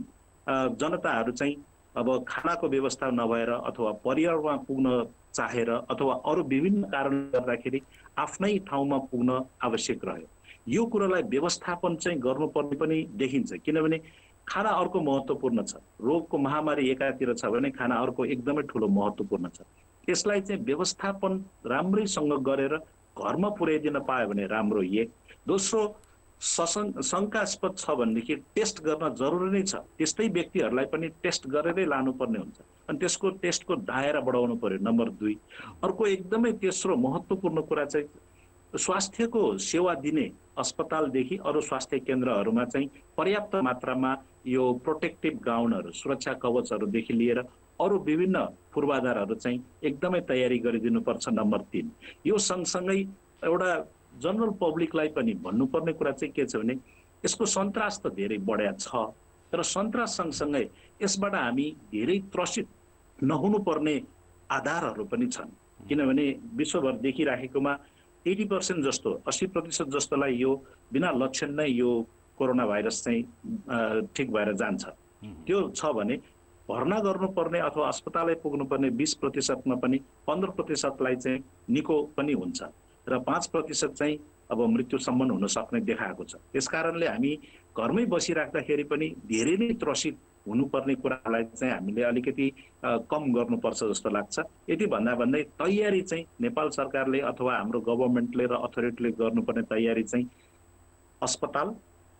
जनताहरू चाहिँ अब खानाको व्यवस्था नभएर अथवा परिवारमा पुग्न चाहेर अथवा अरू विभिन्न कारणले गर्दाखेरि आफ्नै ठाउँमा पुग्न आवश्यक रह्यो। यो कुरालाई व्यवस्थापन चाहिँ गर्नुपर्ने पनि देखिन्छ, किनभने खाना अर्को महत्त्वपूर्ण छ। रोगको महामारी एकातिर छ भने खाना अर्को एकदमै ठुलो महत्त्वपूर्ण छ। यसलाई चाहिँ व्यवस्थापन राम्रैसँग गरेर घरमा पुर्याइदिन पायो भने राम्रो। एक दोस्रो, शङ्कास्पद छ भनेदेखि टेस्ट गर्न जरुरी नै छ। त्यस्तै व्यक्तिहरूलाई पनि टेस्ट गरेरै लानुपर्ने हुन्छ अनि त्यसको टेस्टको दायरा बढाउनु पर्यो। नम्बर 2, अर्को एकदमै तेस्रो महत्त्वपूर्ण कुरा चाहिँ स्वास्थ्यको सेवा दिने अस्पतालदेखि अरू स्वास्थ्य केन्द्रहरूमा चाहिँ पर्याप्त मात्रामा यो प्रोटेक्टिभ गाउनहरू, सुरक्षा कवचहरूदेखि लिएर अरू विभिन्न पूर्वाधारहरू चाहिँ एकदमै तयारी गरिदिनुपर्छ। नम्बर 3, यो सँगसँगै एउटा जनरल पब्लिकलाई पनि भन्नुपर्ने कुरा चाहिँ के छ भने यसको सन्तास त धेरै बढ्या छ, तर सन्तास सँगसँगै यसबाट हामी धेरै त्रसित नहुनुपर्ने आधारहरू पनि छन्। किनभने विश्वभर देखिराखेकोमा 80% जस्तो 80% जस्तोलाई यो बिना लक्षण नै यो कोरोना भाइरस चाहिँ ठिक भएर जान्छ। त्यो छ भने भर्ना गर्नुपर्ने अथवा अस्पतालै पुग्नुपर्ने 20%मा पनि 15%लाई चाहिँ निको पनि हुन्छ र 5% चाहिँ अब मृत्युसम्म हुन सक्ने देखाएको छ। त्यसकारणले हामी घरमै बसिराख्दाखेरि पनि धेरै नै त्रसित हुनुपर्ने कुरालाई चाहिँ हामीले अलिकति कम गर्नुपर्छ जस्तो लाग्छ। यति भन्दा भन्दै तयारी चाहिँ नेपाल सरकारले अथवा हाम्रो गभर्मेन्टले र अथोरिटीले गर्नुपर्ने तयारी चाहिँ अस्पताल,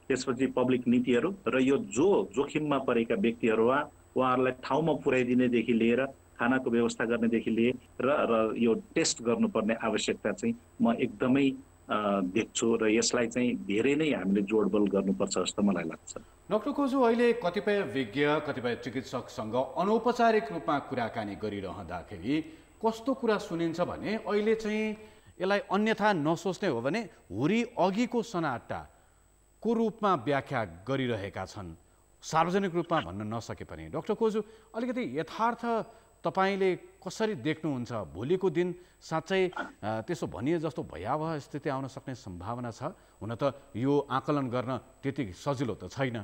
त्यसपछि पब्लिक नीतिहरू र यो जो जोखिममा परेका व्यक्तिहरू उहाँहरूलाई ठाउँमा पुर्याइदिनेदेखि लिएर खानाको व्यवस्था गर्नेदेखि लिएर र यो टेस्ट गर्नुपर्ने आवश्यकता चाहिँ म एकदमै देख्छु र यसलाई चाहिँ धेरै नै हामीले जोडबल गर्नुपर्छ जस्तो मलाई लाग्छ। डाक्टर कोजु, अहिले कतिपय विज्ञ कतिपय चिकित्सकसँग अनौपचारिक रूपमा कुराकानी गरिरहँदाखेरि कस्तो कुरा सुनिन्छ भने अहिले चाहिँ यसलाई अन्यथा नसोच्ने हो भने हुरी अघिको सनाटाको रूपमा व्याख्या गरिरहेका छन्, सार्वजनिक रूपमा भन्न नसके पनि। डाक्टर कोजु, अलिकति यथार्थ तपाईले कसरी देख्नुहुन्छ? भोलिको दिन साँच्चै त्यसो भनिए जस्तो भयावह स्थिति आउन सक्ने सम्भावना छ? हुन त यो आकलन गर्न त्यति सजिलो त छैन।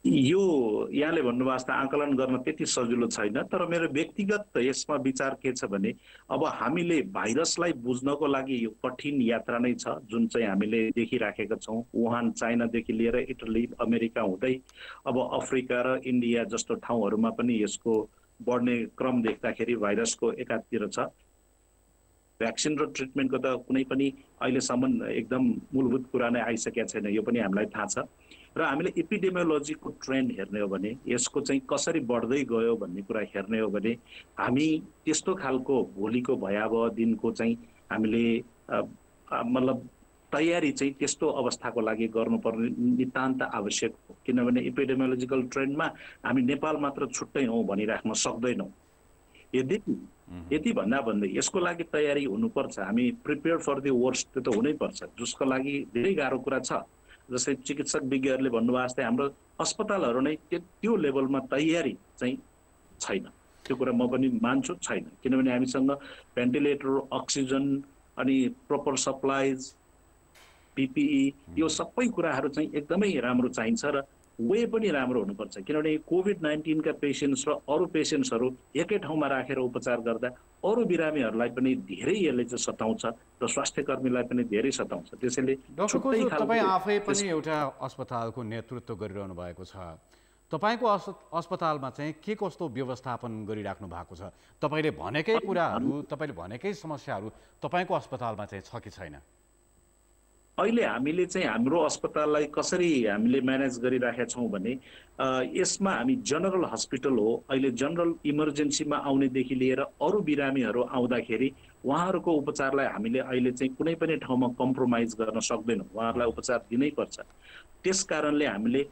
यो यहाँले भन्नुभएको जस्तो आकलन गर्न त्यति सजिलो छैन, तर मेरो व्यक्तिगत यसमा विचार के छ भने अब हामीले भाइरसलाई बुझ्नको लागि यो कठिन यात्रा नै छ जुन चाहिँ हामीले देखिराखेका छौँ। वुहान, चाइनादेखि लिएर इटली, अमेरिका हुँदै अब अफ्रिका र इन्डिया जस्तो ठाउँहरूमा पनि यसको बढ्ने क्रम देख्दाखेरि भाइरसको एकातिर छ। भ्याक्सिन र ट्रिटमेन्टको त कुनै पनि अहिलेसम्म एकदम मूलभूत कुरा नै आइसकेका छैन, यो पनि हामीलाई थाहा छ। र हामीले एपिडेमियोलोजीको ट्रेन्ड हेर्ने हो भने यसको चाहिँ कसरी बढ्दै गयो भन्ने कुरा हेर्ने हो भने हामी त्यस्तो खालको भोलिको भयावह दिनको चाहिँ हामीले मतलब तयारी चाहिँ त्यस्तो अवस्थाको लागि गर्नुपर्ने नितान्त आवश्यक हो। किनभने एपिडेमियोलोजिकल ट्रेन्डमा हामी नेपाल मात्र छुट्टै हौँ भनिराख्न सक्दैनौँ। यति भन्दा भन्दै यसको लागि तयारी हुनुपर्छ। हामी प्रिपेयर फर द वर्स्ट, त्यो त हुनैपर्छ, जसको लागि धेरै गाह्रो कुरा छ। जस्तै चिकित्सक विज्ञहरूले भन्नुभएको जस्तै हाम्रो अस्पतालहरू नै त्यो लेभलमा तयारी चाहिँ छैन। त्यो कुरा म पनि मान्छु, छैन। किनभने हामीसँग भेन्टिलेटर, अक्सिजन अनि प्रपर सप्लाइज, पिपिई, यो सबै कुराहरू चाहिँ एकदमै राम्रो चाहिन्छ र वे पनि राम्रो हुनुपर्छ। किनभने कोभिड-19 का पेसेन्ट्स र अरू पेसेन्ट्सहरू एकै ठाउँमा राखेर उपचार गर्दा अरू बिरामीहरूलाई पनि धेरै यसले चाहिँ सताउँछ र स्वास्थ्य कर्मीलाई पनि धेरै सताउँछ। त्यसैले डाक्टर कोजु, तपाईँ आफै पनि एउटा अस्पतालको नेतृत्व गरिरहनु भएको छ तपाईँको अस्पतालमा चाहिँ के कस्तो व्यवस्थापन गरिराख्नु भएको छ? तपाईँले भनेकै कुराहरू, तपाईँले भनेकै समस्याहरू तपाईँको अस्पतालमा चाहिँ छ कि छैन? अहिले हामीले चाहिँ हाम्रो अस्पताललाई कसरी हामीले म्यानेज गरिराखेका छौँ भने यसमा हामी जनरल हस्पिटल हो। अहिले जनरल इमर्जेन्सीमा आउनेदेखि लिएर अरू बिरामीहरू आउँदाखेरि उहाँहरूको उपचारलाई हामीले अहिले चाहिँ कुनै पनि ठाउँमा कम्प्रोमाइज गर्न सक्दैनौँ, उहाँहरूलाई उपचार दिनै पर्छ। त्यस कारणले हामीले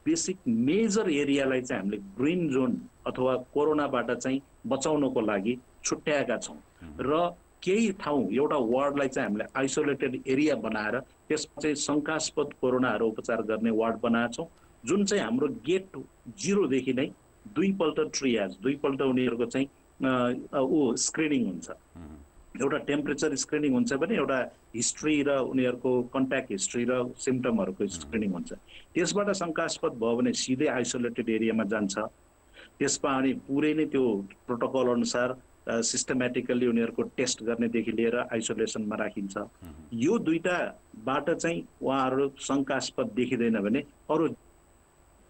बेसिक मेजर एरियालाई चाहिँ हामीले ग्रिन जोन अथवा कोरोनाबाट चाहिँ बचाउनको लागि छुट्याएका छौँ र केही ठाउँ एउटा वार्डलाई चाहिँ हामीले आइसोलेटेड एरिया बनाएर त्यसमा चाहिँ शङ्कास्पद कोरोनाहरू उपचार गर्ने वार्ड बनाएका छौँ, जुन चाहिँ हाम्रो गेट 0 देखि नै दुईपल्ट ट्रियाज, दुईपल्ट उनीहरूको चाहिँ स्क्रिनिङ हुन्छ। एउटा टेम्परेचर स्क्रिनिङ हुन्छ भने एउटा हिस्ट्री र उनीहरूको कन्ट्याक्ट हिस्ट्री र सिम्पटमहरूको स्क्रिनिङ हुन्छ। त्यसबाट शङ्कास्पद भयो भने सिधै आइसोलेटेड एरियामा जान्छ। त्यसमा अनि पुरै नै त्यो प्रोटोकल अनुसार सिस्टमेटिकल्ली उनीहरूको टेस्ट गर्नेदेखि लिएर आइसोलेसनमा राखिन्छ। यो दुईटाबाट चाहिँ उहाँहरू शङ्कास्पद देखिँदैन भने अरू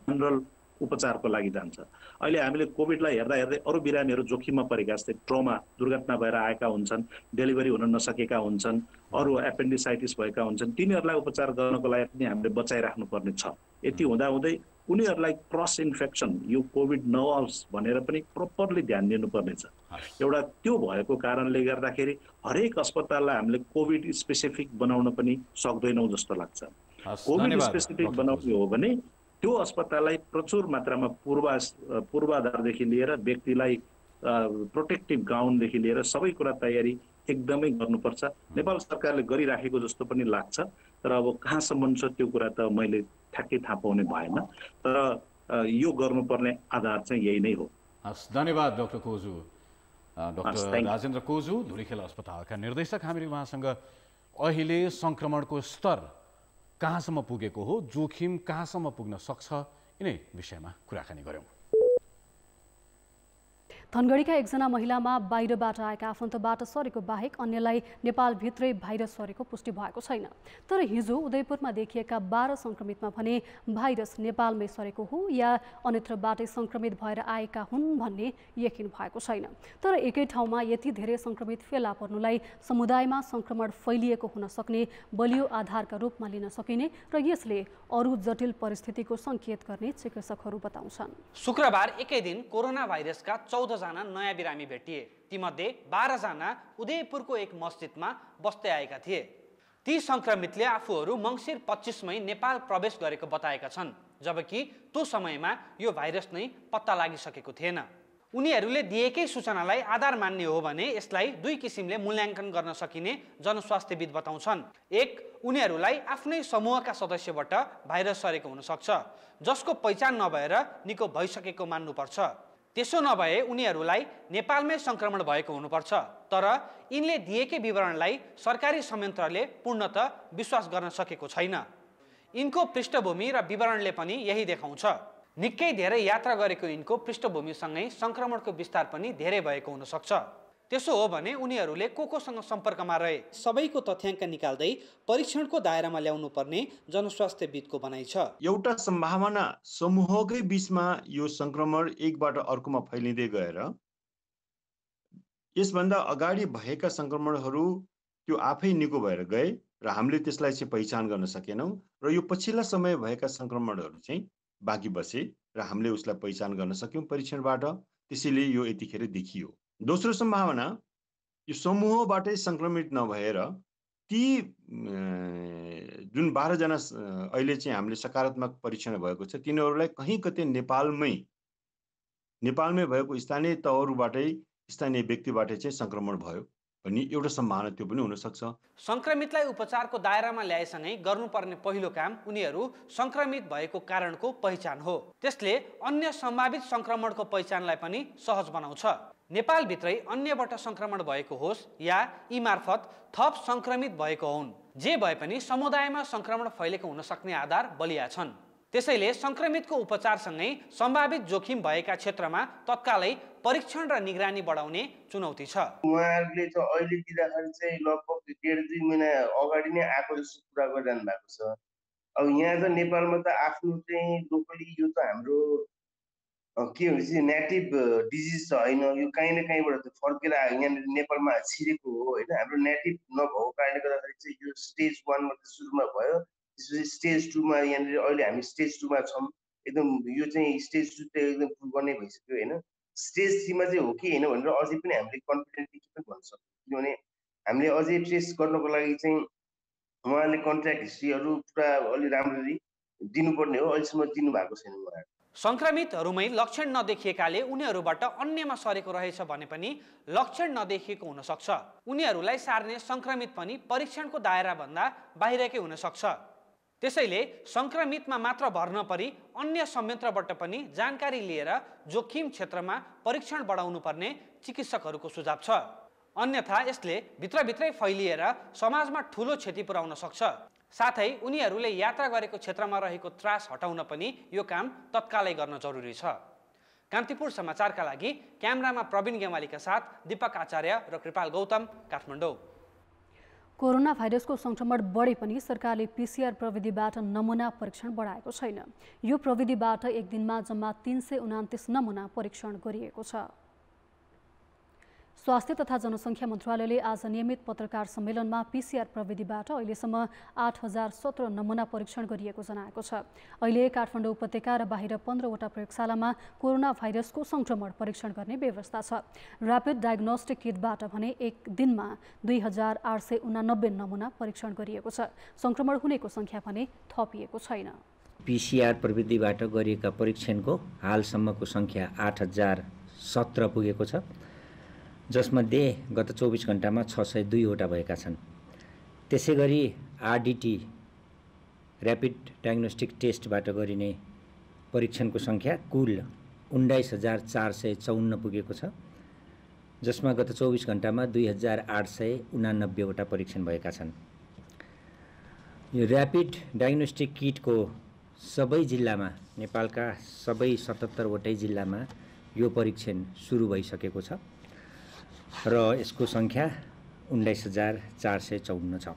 जनरल उपचारको लागि जान्छ। अहिले हामीले कोभिडलाई हेर्दा हेर्दै अरू बिरामीहरू जोखिममा परेका जस्तै ट्रमा दुर्घटना भएर आएका हुन्छन्, डेलिभरी हुन नसकेका हुन्छन्, अरू एपेन्डिसाइटिस भएका हुन्छन्, तिनीहरूलाई उपचार गर्नको लागि पनि हामीले बचाइराख्नुपर्ने छ। यति हुँदाहुँदै उनीहरूलाई क्रस इन्फेक्सन यो कोभिड नआओस् भनेर पनि प्रोपरली ध्यान दिनुपर्ने छ। एउटा त्यो भएको कारणले गर्दाखेरि हरेक अस्पताललाई हामीले कोभिड स्पेसिफिक बनाउन पनि सक्दैनौँ जस्तो लाग्छ। कोभिड स्पेसिफिक बनाउने हो भने त्यो अस्पताललाई प्रचुर मात्रामा पूर्वाधारदेखि लिएर व्यक्तिलाई प्रोटेक्टिभ गाउनदेखि लिएर सबै कुरा तयारी एकदमै गर्नुपर्छ। नेपाल सरकारले गरिराखेको जस्तो पनि लाग्छ, तर अब कहाँसम्म छ त्यो कुरा त मैले ठ्याक्कै थाहा पाउने भएन, तर यो गर्नुपर्ने आधार चाहिँ यही नै हो। हस्, धन्यवाद डाक्टर कोजु। डाक्टर राजेन्द्र कोजु, धुलीखेल अस्पतालका निर्देशक। हामीले उहाँसँग अहिले सङ्क्रमणको स्तर कहाँसम्म पुगेको हो, जोखिम कहाँसम्म पुग्न सक्छ, यिनै विषयमा कुराकानी गऱ्यौँ। धनगढीका एकजना महिलामा बाहिरबाट आएका आफन्तबाट सरेको बाहेक अन्यलाई नेपालभित्रै भाइरस सरेको पुष्टि भएको छैन। तर हिजो उदयपुरमा देखिएका 12 सङ्क्रमितमा भने भाइरस नेपालमै सरेको हो या अन्यत्रबाटै सङ्क्रमित भएर आएका हुन् भन्ने यकिन भएको छैन। तर एकै ठाउँमा यति धेरै सङ्क्रमित फेला पर्नुलाई समुदायमा सङ्क्रमण फैलिएको हुन सक्ने बलियो आधारका रूपमा लिन सकिने र यसले अरू जटिल परिस्थितिको सङ्केत गर्ने चिकित्सकहरू बताउँछन्। शुक्रबार एकै दिन कोरोना भाइरसका 14 जना नयाँ बिरामी भेटिए। तीमध्ये 12 जना उदयपुरको एक मस्जिदमा बस्दै आएका थिए। ती सङ्क्रमितले आफूहरू मङ्सिर 25 मई नेपाल प्रवेश गरेको बताएका छन्, जबकि त्यो समयमा यो भाइरस नै पत्ता लागिसकेको थिएन। उनीहरूले दिएकै सूचनालाई आधार मान्ने हो भने यसलाई दुई किसिमले मूल्याङ्कन गर्न सकिने जनस्वास्थ्यविद बताउँछन्। एक, उनीहरूलाई आफ्नै समूहका सदस्यबाट भाइरस सरेको हुनसक्छ, जसको पहिचान नभएर निको भइसकेको मान्नुपर्छ। त्यसो नभए उनीहरूलाई नेपालमै सङ्क्रमण भएको हुनुपर्छ, तर यिनले दिएकै विवरणलाई सरकारी संयन्त्रले पूर्णतः विश्वास गर्न सकेको छैन। यिनको पृष्ठभूमि र विवरणले पनि यही देखाउँछ। निकै धेरै यात्रा गरेको यिनको पृष्ठभूमिसँगै सङ्क्रमणको विस्तार पनि धेरै भएको हुनसक्छ। त्यसो हो भने उनीहरूले कोसँग सम्पर्कमा रहे, सबैको तथ्याङ्क निकाल्दै परीक्षणको दायरामा ल्याउनु पर्ने जनस्वास्थ्यविदको भनाइ छ। एउटा सम्भावना समूहकै बीचमा यो सङ्क्रमण एकबाट अर्कोमा फैलिँदै गएर यसभन्दा अगाडि भएका सङ्क्रमणहरू त्यो आफै निको भएर गए र हामीले त्यसलाई चाहिँ पहिचान गर्न सकेनौँ र यो पछिल्ला समय भएका सङ्क्रमणहरू चाहिँ बाँकी बसे र हामीले उसलाई पहिचान गर्न सक्यौँ परीक्षणबाट, त्यसैले यो यतिखेर देखियो। दोस्रो सम्भावना, यो समूहबाटै सङ्क्रमित नभएर ती जुन 12 जना अहिले चाहिँ हामीले सकारात्मक परीक्षण भएको छ तिनीहरूलाई कहीँ कतै नेपालमै भएको स्थानीय तहहरूबाटै स्थानीय व्यक्तिबाटै चाहिँ सङ्क्रमण भयो भन्ने एउटा सम्भावना त्यो पनि हुनसक्छ। सङ्क्रमितलाई उपचारको दायरामा ल्याएसँगै गर्नुपर्ने पहिलो काम उनीहरू सङ्क्रमित भएको कारणको पहिचान हो। त्यसले अन्य सम्भावित सङ्क्रमणको पहिचानलाई पनि सहज बनाउँछ। नेपालभित्रै अन्यबाट सङ्क्रमण भएको होस् या यी मार्फत थप सङ्क्रमित भएको हुन्, जे भए पनि समुदायमा सङ्क्रमण फैलेको हुन सक्ने आधार बलिया छन्। त्यसैले सङ्क्रमितको उपचारसँगै सम्भावित जोखिम भएका क्षेत्रमा तत्कालै परीक्षण र निगरानी बढाउने चुनौती छ। उहाँहरूले त अहिले दिँदाखेरि चाहिँ लगभग 1.5-2 महिना अगाडि नै आएको जस्तो कुरा गरिरहनु भएको छ। अब यहाँ त नेपालमा त आफ्नो चाहिँ लोकली यो त हाम्रो के भन्छ नेटिभ डिजिज छ होइन, यो काहीँ न काहीँबाट फर्केर यहाँनिर नेपालमा छिरेको हो होइन। हाम्रो नेटिभ नभएको कारणले गर्दाखेरि चाहिँ यो स्टेज 1मा सुरुमा भयो, त्यसपछि स्टेज 2मा यहाँनिर अहिले हामी स्टेज 2मा छौँ। एकदम यो चाहिँ स्टेज 2 चाहिँ एकदम प्रुभ गर्ने भइसक्यो होइन। स्टेज 3मा चाहिँ हो कि होइन भनेर अझै पनि हामीले कन्फिडेन्टली के पनि भन्न सक्छौँ, किनभने हामीले अझै ट्रेस गर्नको लागि चाहिँ उहाँले कन्ट्याक्ट हिस्ट्रीहरू पुरा अलि राम्ररी दिनुपर्ने हो, अहिलेसम्म दिनुभएको छैन उहाँहरू। संक्रमितहरूमै लक्षण नदेखिएकाले उनीहरूबाट अन्यमा सरेको रहेछ भने पनि लक्षण नदेखिएको हुन सक्छ। उनीहरूलाई सार्ने संक्रमित पनि परीक्षणको दायराभन्दा बाहिरकै हुन सक्छ। त्यसैले संक्रमितमा मात्र भर नपरी अन्य संयन्त्रबाट पनि जानकारी लिएर जोखिम क्षेत्रमा परीक्षण बढाउनु पर्ने चिकित्सकहरूको सुझाव छ। अन्यथा यसले भित्रभित्रै फैलिएर समाजमा ठूलो क्षति पुर्याउन सक्छ। साथै उनीहरूले यात्रा गरेको क्षेत्रमा रहेको त्रास हटाउन पनि यो काम तत्कालै गर्न जरुरी छ। कान्तिपुर समाचारका लागि क्यामेरामा प्रवीण गेवालीका साथ दीपक आचार्य र कृपाल गौतम, काठमाडौँ। कोरोना भाइरसको संक्रमण बढे पनि सरकारले PCR प्रविधिबाट नमुना परीक्षण बढाएको छैन। यो प्रविधिबाट एक दिनमा जम्मा 329 नमुना परीक्षण गरिएको छ। स्वास्थ्य तथा जनसङ्ख्या मन्त्रालयले आज नियमित पत्रकार सम्मेलनमा PCR प्रविधिबाट अहिलेसम्म 8017 नमुना परीक्षण गरिएको जनाएको छ। अहिले काठमाडौँ उपत्यका र बाहिर 15वटा प्रयोगशालामा कोरोना भाइरसको संक्रमण परीक्षण गर्ने व्यवस्था छ। ऱ्यापिड डायग्नोस्टिक किटबाट भने एक दिनमा 2889 नमुना परीक्षण गरिएको छ। संक्रमण हुनेको सङ्ख्या भने थपिएको छैन। PCR प्रविधिबाट गरिएका परीक्षणको हालसम्मको सङ्ख्या 8017 पुगेको छ, जसमध्ये गत 24 घण्टामा 602वटा भएका छन्। त्यसै गरी RDT ऱ्यापिड डायग्नोस्टिक टेस्टबाट गरिने परीक्षणको सङ्ख्या कुल 19,454 पुगेको छ, जसमा गत 24 घण्टामा 2,889वटा परीक्षण भएका छन्। यो ऱ्यापिड डायग्नोस्टिक किटको सबै जिल्लामा, नेपालका सबै 77वटै जिल्लामा यो परीक्षण सुरु भइसकेको छ र यसको सङ्ख्या 19,454 छ।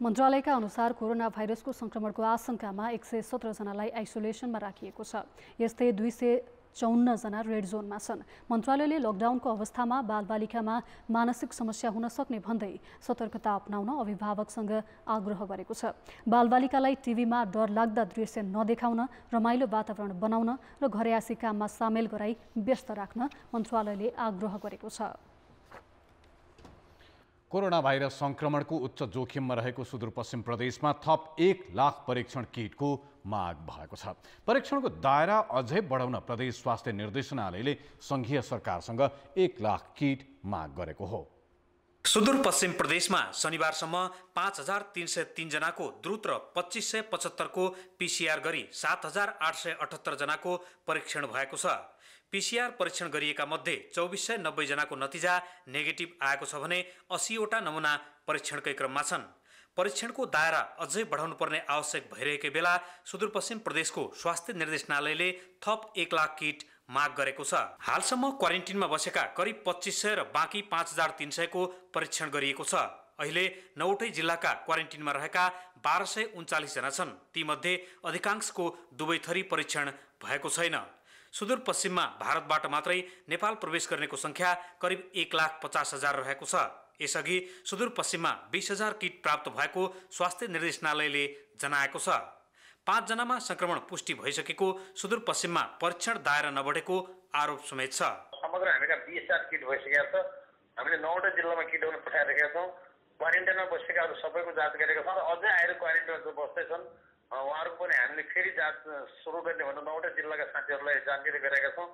मन्त्रालयका अनुसार कोरोना भाइरसको संक्रमणको आशंकामा 117 जनालाई आइसोलेसनमा राखिएको छ। यस्तै 254 जना रेड जोनमा छन्। मन्त्रालयले लकडाउनको अवस्थामा बालबालिकामा मानसिक समस्या हुन सक्ने भन्दै सतर्कता अपनाउन अभिभावकसँग आग्रह गरेको छ। बालबालिकालाई टिभीमा डरलाग्दा दृश्य नदेखाउन, रमाइलो वातावरण बनाउन र घरयासी काममा सामेल गराई व्यस्त राख्न मन्त्रालयले आग्रह गरेको छ। कोरोना भाइरस संक्रमणको उच्च जोखिममा रहेको सुदूरपश्चिम प्रदेशमा थप 1 लाख परीक्षण किटको माग भएको छ। परीक्षणको दायरा अझै बढाउन प्रदेश स्वास्थ्य निर्देशनालयले सङ्घीय सरकारसँग 1 लाख किट माग गरेको हो। सुदूरपश्चिम प्रदेशमा शनिबारसम्म 5303 जनाको द्रुत र 2575 को PCR गरी 7878 जनाको परीक्षण भएको छ। PCR परीक्षण गरिएका मध्ये 2490 जनाको नतिजा नेगेटिभ आएको छ भने 80वटा नमुना परीक्षणकै क्रममा छन्। परीक्षणको दायरा अझै बढाउनु पर्ने आवश्यक भइरहेकै बेला सुदूरपश्चिम प्रदेशको स्वास्थ्य निर्देशनालयले थप 1 लाख किट माग गरेको छ। हालसम्म क्वारेन्टिनमा बसेका करिब 2500 र बाँकी 5300 को परीक्षण गरिएको छ। अहिले 9वटै जिल्लाका क्वारेन्टिनमा रहेका 1239 जना छन्। तीमध्ये अधिकांशको दुवै थरी परीक्षण भएको छैन। सुदूरपश्चिममा भारतबाट मात्रै नेपाल प्रवेश गर्नेको सङ्ख्या करिब 1,50,000 रहेको छ। यसअघि सुदूरपश्चिममा 20,000 किट प्राप्त भएको स्वास्थ्य निर्देशनालयले जनाएको छ। 5 जनामा संक्रमण पुष्टि भइसकेको सुदूरपश्चिममा परीक्षण दायरा नबढेको आरोप समेत छ। समग्र हामीका 20,000 किट भइसकेका छ। हामीले 9वटा जिल्लामा किटहरू पठाइरहेका छौँ। क्वारेन्टाइनमा बसेकाहरू सबैको जाँच गरेका छौँ र अझै आएर क्वारेन्टाइनमा जो बस्दैछन् उहाँहरूको पनि हामीले फेरि जाँच सुरु गर्ने भनेर 9वटा जिल्लाका साथीहरूलाई जानकारी गराएका छौँ।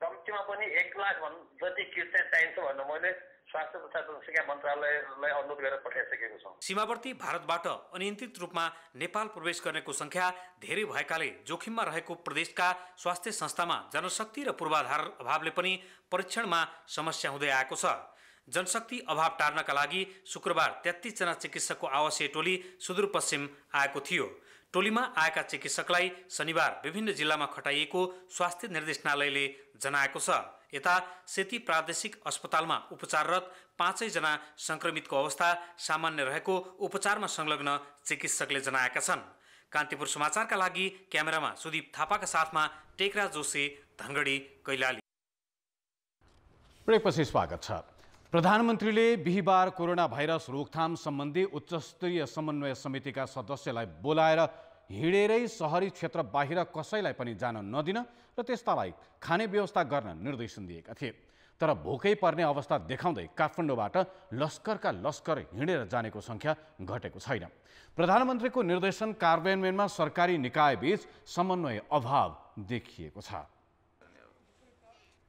कम्तीमा पनि 1 लाख जति किट चाहिँ चाहिन्छ भनेर मैले स्वास्थ्य तथा जनसङ्ख्या मन्त्रालयलाई अनुरोध गरेर पठाइसकेको छौँ। सीमावर्ती भारतबाट अनियन्त्रित रूपमा नेपाल प्रवेश गर्नेको सङ्ख्या धेरै भएकाले जोखिममा रहेको प्रदेशका स्वास्थ्य संस्थामा जनशक्ति र पूर्वाधार अभावले पनि परीक्षणमा समस्या हुँदै आएको छ। जनशक्ति अभाव टार्नका लागि शुक्रबार 33 जना चिकित्सकको आवासीय टोली सुदूरपश्चिम आएको थियो। टोलीमा आएका चिकित्सकलाई शनिबार विभिन्न जिल्लामा खटाइएको स्वास्थ्य निर्देशनालयले जनाएको छ। यता सेती प्रादेशिक अस्पतालमा उपचाररत 5 जना संक्रमितको अवस्था सामान्य रहेको उपचारमा संलग्न चिकित्सकले जनाएका छन्। कान्तिपुर समाचारका लागि क्यामेरामा सुदीप थापाका साथमा टेकराज जोशी, धनगढी, कैलाली। ब्रेकपछि स्वागत छ। प्रधानमन्त्रीले बिहिबार कोरोना भाइरस रोकथाम सम्बन्धी उच्चस्तरीय समन्वय समितिका सदस्यलाई बोलाएर हिँडेरै सहरी क्षेत्र बाहिर कसैलाई पनि जान नदिन र त्यस्तालाई खाने व्यवस्था गर्न निर्देशन दिएका थिए। तर भोकै पर्ने अवस्था देखाउँदै काठमाडौँबाट लस्करका लस्कर हिँडेर जानेको सङ्ख्या घटेको छैन। प्रधानमन्त्रीको निर्देशन कार्यान्वयनमा सरकारी निकायबीच समन्वय अभाव देखिएको छ।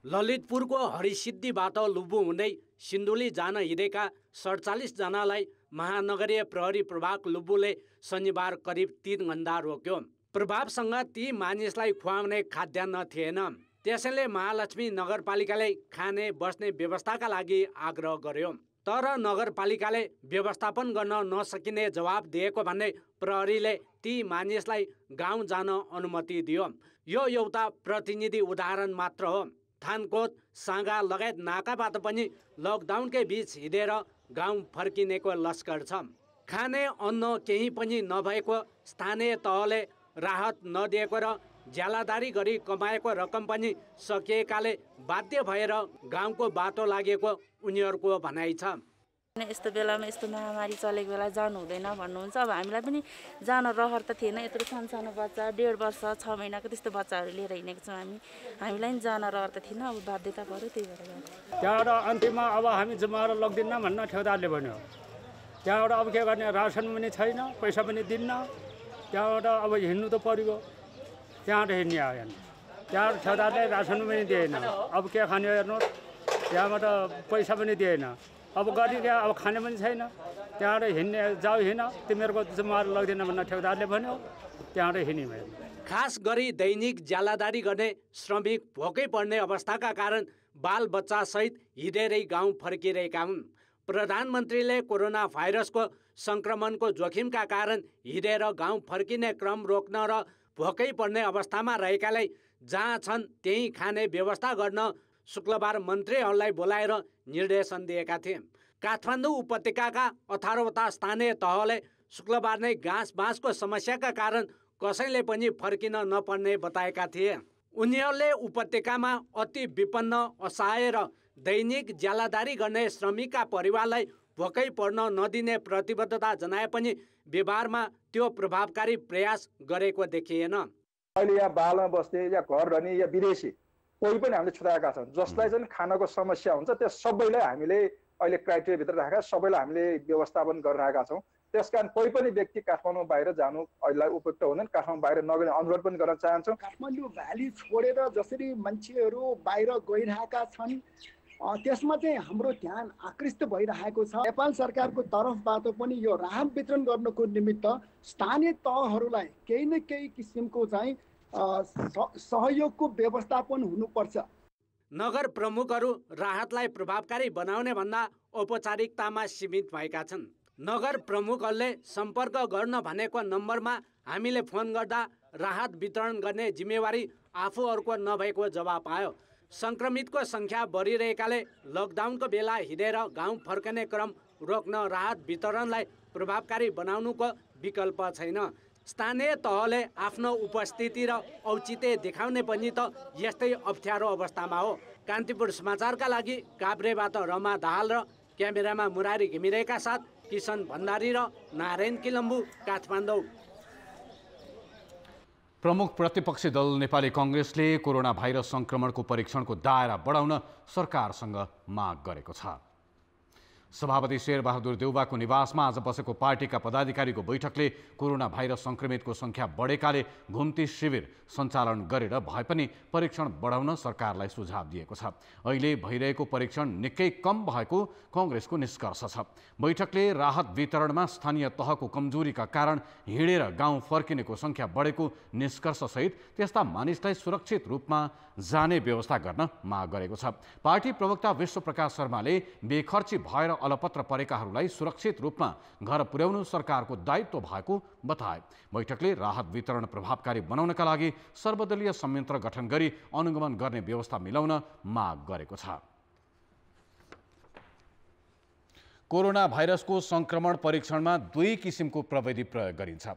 ललितपुरको हरिसिद्धिबाट लुबु हुँदै सिन्धुली जान हिँडेका 47 जनालाई महानगरीय प्रहरी प्रभाग लुबुले शनिबार करिब 3 घण्टा रोक्यो। प्रभावसँग ती मानिसलाई खुवाउने खाद्यान्न थिएन। त्यसैले महालक्ष्मी नगरपालिकाले खाने बस्ने व्यवस्थाका लागि आग्रह गर्यो। तर नगरपालिकाले व्यवस्थापन गर्न नसकिने जवाब दिएको भन्दै प्रहरीले ती मानिसलाई गाउँ जान अनुमति दियो। यो एउटा प्रतिनिधि उदाहरण मात्र हो। थानकोट, साँगा लगायत नाकाबाट पनि लकडाउनकै बीच हिँडेर गाउँ फर्किनेको लस्कर छ। खाने अन्न केही पनि नभएको स्थानीय तहले राहत नदिएको र ज्यालादारी गरी कमाएको रकम पनि सकिएकाले बाध्य भएर गाउँको बाटो लागेको उनीहरूको भनाइ छ। यस्तो बेलामा यस्तो महामारी चलेको बेला जानु हुँदैन भन्नुहुन्छ। अब हामीलाई पनि जान रहर त थिएन। यत्रो सानो बच्चा 1.5 वर्ष 6 महिनाको त्यस्तो बच्चाहरू लिएर हिँडेको छौँ हामीलाई पनि जान रहर त थिएन। अब बाध्यता पर्यो, त्यही भएर त्यहाँबाट अन्तिममा अब हामी जमाएर लग्दिन्न भन्न ठेकदारले भन्यो। त्यहाँबाट अब के गर्ने, रासन पनि छैन, पैसा पनि दिन्न। त्यहाँबाट अब हिँड्नु त पर्यो, त्यहाँबाट हिँड्ने आयो। त्यहाँबाट ठेकदारले रासन पनि दिएन। अब के खाने हेर्नु, त्यहाँबाट पैसा पनि दिएन। अब गर्ने क्या, अब खाने पनि छैन। त्यहाँबाट हिँड्ने जाऊ हिँड, तिमीहरूको जमाएर लग्दैन भन्न ठेकदारले भन्यो। त्यहाँबाट हिँड्यौँ मैले। खास गरी दैनिक ज्यालादारी गर्ने श्रमिक भोकै पर्ने अवस्थाका कारण बाल बच्चासहित हिँडेरै गाउँ फर्किरहेका हुन्। प्रधानमन्त्रीले कोरोना भाइरसको सङ्क्रमणको जोखिमका कारण हिँडेर गाउँ फर्किने क्रम रोक्न र भोकै पर्ने अवस्थामा रहेकाले जहाँ छन् त्यहीँ खाने व्यवस्था गर्न शुक्रबार मन्त्रीहरूलाई बोलाएर निर्देशन दिएका थिए। काठमाडौँ उपत्यकाका 18वटा स्थानीय तहले शुक्रबार नै घाँस बाँसको समस्याका कारण कसैले पनि फर्किन नपर्ने बताएका थिए। उनीहरूले उपत्यकामा अति विपन्न, असहाय र दैनिक ज्यालादारी गर्ने श्रमिकका परिवारलाई भोकै पर्न नदिने प्रतिबद्धता जनाए पनि व्यवहारमा त्यो प्रभावकारी प्रयास गरेको देखिएन। अहिले यहाँ बालमा बस्ने या घर रहने या विदेशी कोही पनि हामीले छुटाएका छौँ। जसलाई चाहिँ खानको समस्या हुन्छ त्यो सबैलाई हामीले अहिले क्राइटेरियाभित्र राखेर सबैलाई हामीले व्यवस्थापन गरिरहेका छौँ। त्यसकारण कोही पनि व्यक्ति काठमाडौँ बाहिर जानु अहिले उपयुक्त हुँदैन। काठमाडौँ बाहिर नगर्ने अनुरोध पनि गर्न चाहन्छौँ। काठमाडौँ भ्याली छोडेर जसरी मान्छेहरू बाहिर गइरहेका छन् त्यसमा चाहिँ हाम्रो ध्यान आकृष्ट भइरहेको छ। नेपाल सरकारको तर्फबाट पनि यो राहत वितरण गर्नको निमित्त स्थानीय तहहरूलाई केही न केही किसिमको चाहिँ सहयोगको व्यवस्थापन हुनुपर्छ। नगर प्रमुखहरू राहतलाई प्रभावकारी बनाउने भन्दा औपचारिकतामा सीमित भएका छन्। नगर प्रमुखहरूले सम्पर्क गर्न भनेको नम्बरमा हामीले फोन गर्दा राहत वितरण गर्ने जिम्मेवारी आफूहरूको नभएको जवाब आयो। सङ्क्रमितको सङ्ख्या बढिरहेकाले लकडाउनको बेला हिँडेर गाउँ फर्कने क्रम रोक्न राहत वितरणलाई प्रभावकारी बनाउनुको विकल्प छैन। स्थानीय तहले आफ्नो उपस्थिति र औचित्य देखाउने पनि त यस्तै अप्ठ्यारो अवस्थामा हो। कान्तिपुर समाचारका लागि काभ्रेबाट रमा दाहाल र क्यामेरामा मुरारी घिमिरेका साथ किसन भण्डारी र नारायण किलम्बु, काठमाडौँ। प्रमुख प्रतिपक्षी दल नेपाली कांग्रेसले कोरोना भाइरस संक्रमणको परीक्षणको दायरा बढाउन सरकारसँग माग गरेको छ। सभापति शेरबहादुर देउवाको निवासमा आज बसेको पार्टीका पदाधिकारीको बैठकले कोरोना भाइरस संक्रमितको संख्या बढेकाले घुम्ती शिविर सञ्चालन गरेर भए पनि परीक्षण बढाउन सरकारलाई सुझाव दिएको छ। अहिले भइरहेको परीक्षण निकै कम भएको कांग्रेसको निष्कर्ष छ। बैठकले राहत वितरणमा स्थानीय तहको कमजोरीका कारण हिँडेर गाउँ फर्किनेको संख्या बढेको निष्कर्षसहित त्यस्ता मानिसलाई सुरक्षित रूपमा जाने व्यवस्था गर्न माग गरेको छ। पार्टी प्रवक्ता विश्वप्रकाश शर्माले बेखर्ची भएर अलपत्र परेकाहरूलाई सुरक्षित रूपमा घर पुर्याउनु सरकारको दायित्व भएको बताए। बैठकले राहत वितरण प्रभावकारी बनाउनका लागि सर्वदलीय संयन्त्र गठन गरी अनुगमन गर्ने व्यवस्था मिलाउन माग गरेको छ। कोरोना भाइरसको संक्रमण परीक्षणमा दुई किसिमको प्रविधि प्रयोग गरिन्छ।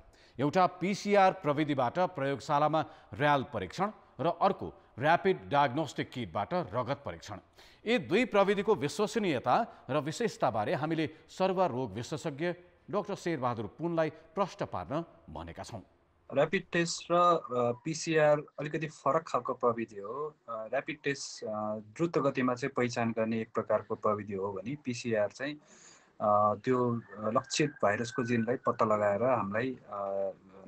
एउटा PCR प्रविधिबाट प्रयोगशालामा र्याल परीक्षण र अर्को ऱ्यापिड डायग्नोस्टिक किटबाट रगत परीक्षण। यी दुई प्रविधिको विश्वसनीयता र विशेषताबारे हामीले सर्वरोग विशेषज्ञ डाक्टर शेरबहादुर पुनलाई प्रश्न पार्न भनेका छौँ। ऱ्यापिड टेस्ट र PCR अलिकति फरक खालको प्रविधि हो। ऱ्यापिड टेस्ट द्रुत गतिमा चाहिँ पहिचान गर्ने एक प्रकारको प्रविधि हो भने PCR चाहिँ त्यो लक्षित भाइरसको जिनलाई पत्ता लगाएर हामीलाई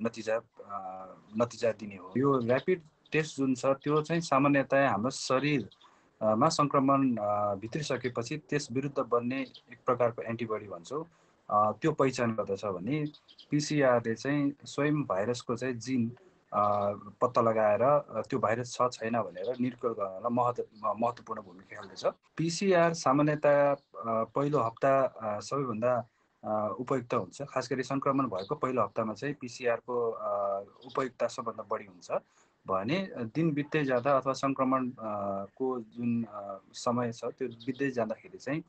नतिजा दिने हो। यो ऱ्यापिड टेस्ट जुन छ त्यो चाहिँ सामान्यतया हाम्रो शरीरमा सङ्क्रमण भित्रिसकेपछि त्यस विरुद्ध बन्ने एक प्रकारको एन्टिबडी भन्छौँ, त्यो पहिचान गर्दछ भने PCR ले चाहिँ स्वयं भाइरसको चाहिँ जिन पत्ता लगाएर त्यो भाइरस छ छैन भनेर निर्कुल गर्नलाई महत्त्वपूर्ण भूमिका खेल्दछ। PCR सामान्यतया पहिलो हप्ता सबैभन्दा उपयुक्त हुन्छ। खास गरी सङ्क्रमण भएको पहिलो हप्तामा चाहिँ PCR को उपयुक्तता सबभन्दा बढी हुन्छ भने दिन बित्दै जाँदा अथवा सङ्क्रमण को जुन समय छ त्यो बित्दै जाँदाखेरि चाहिँ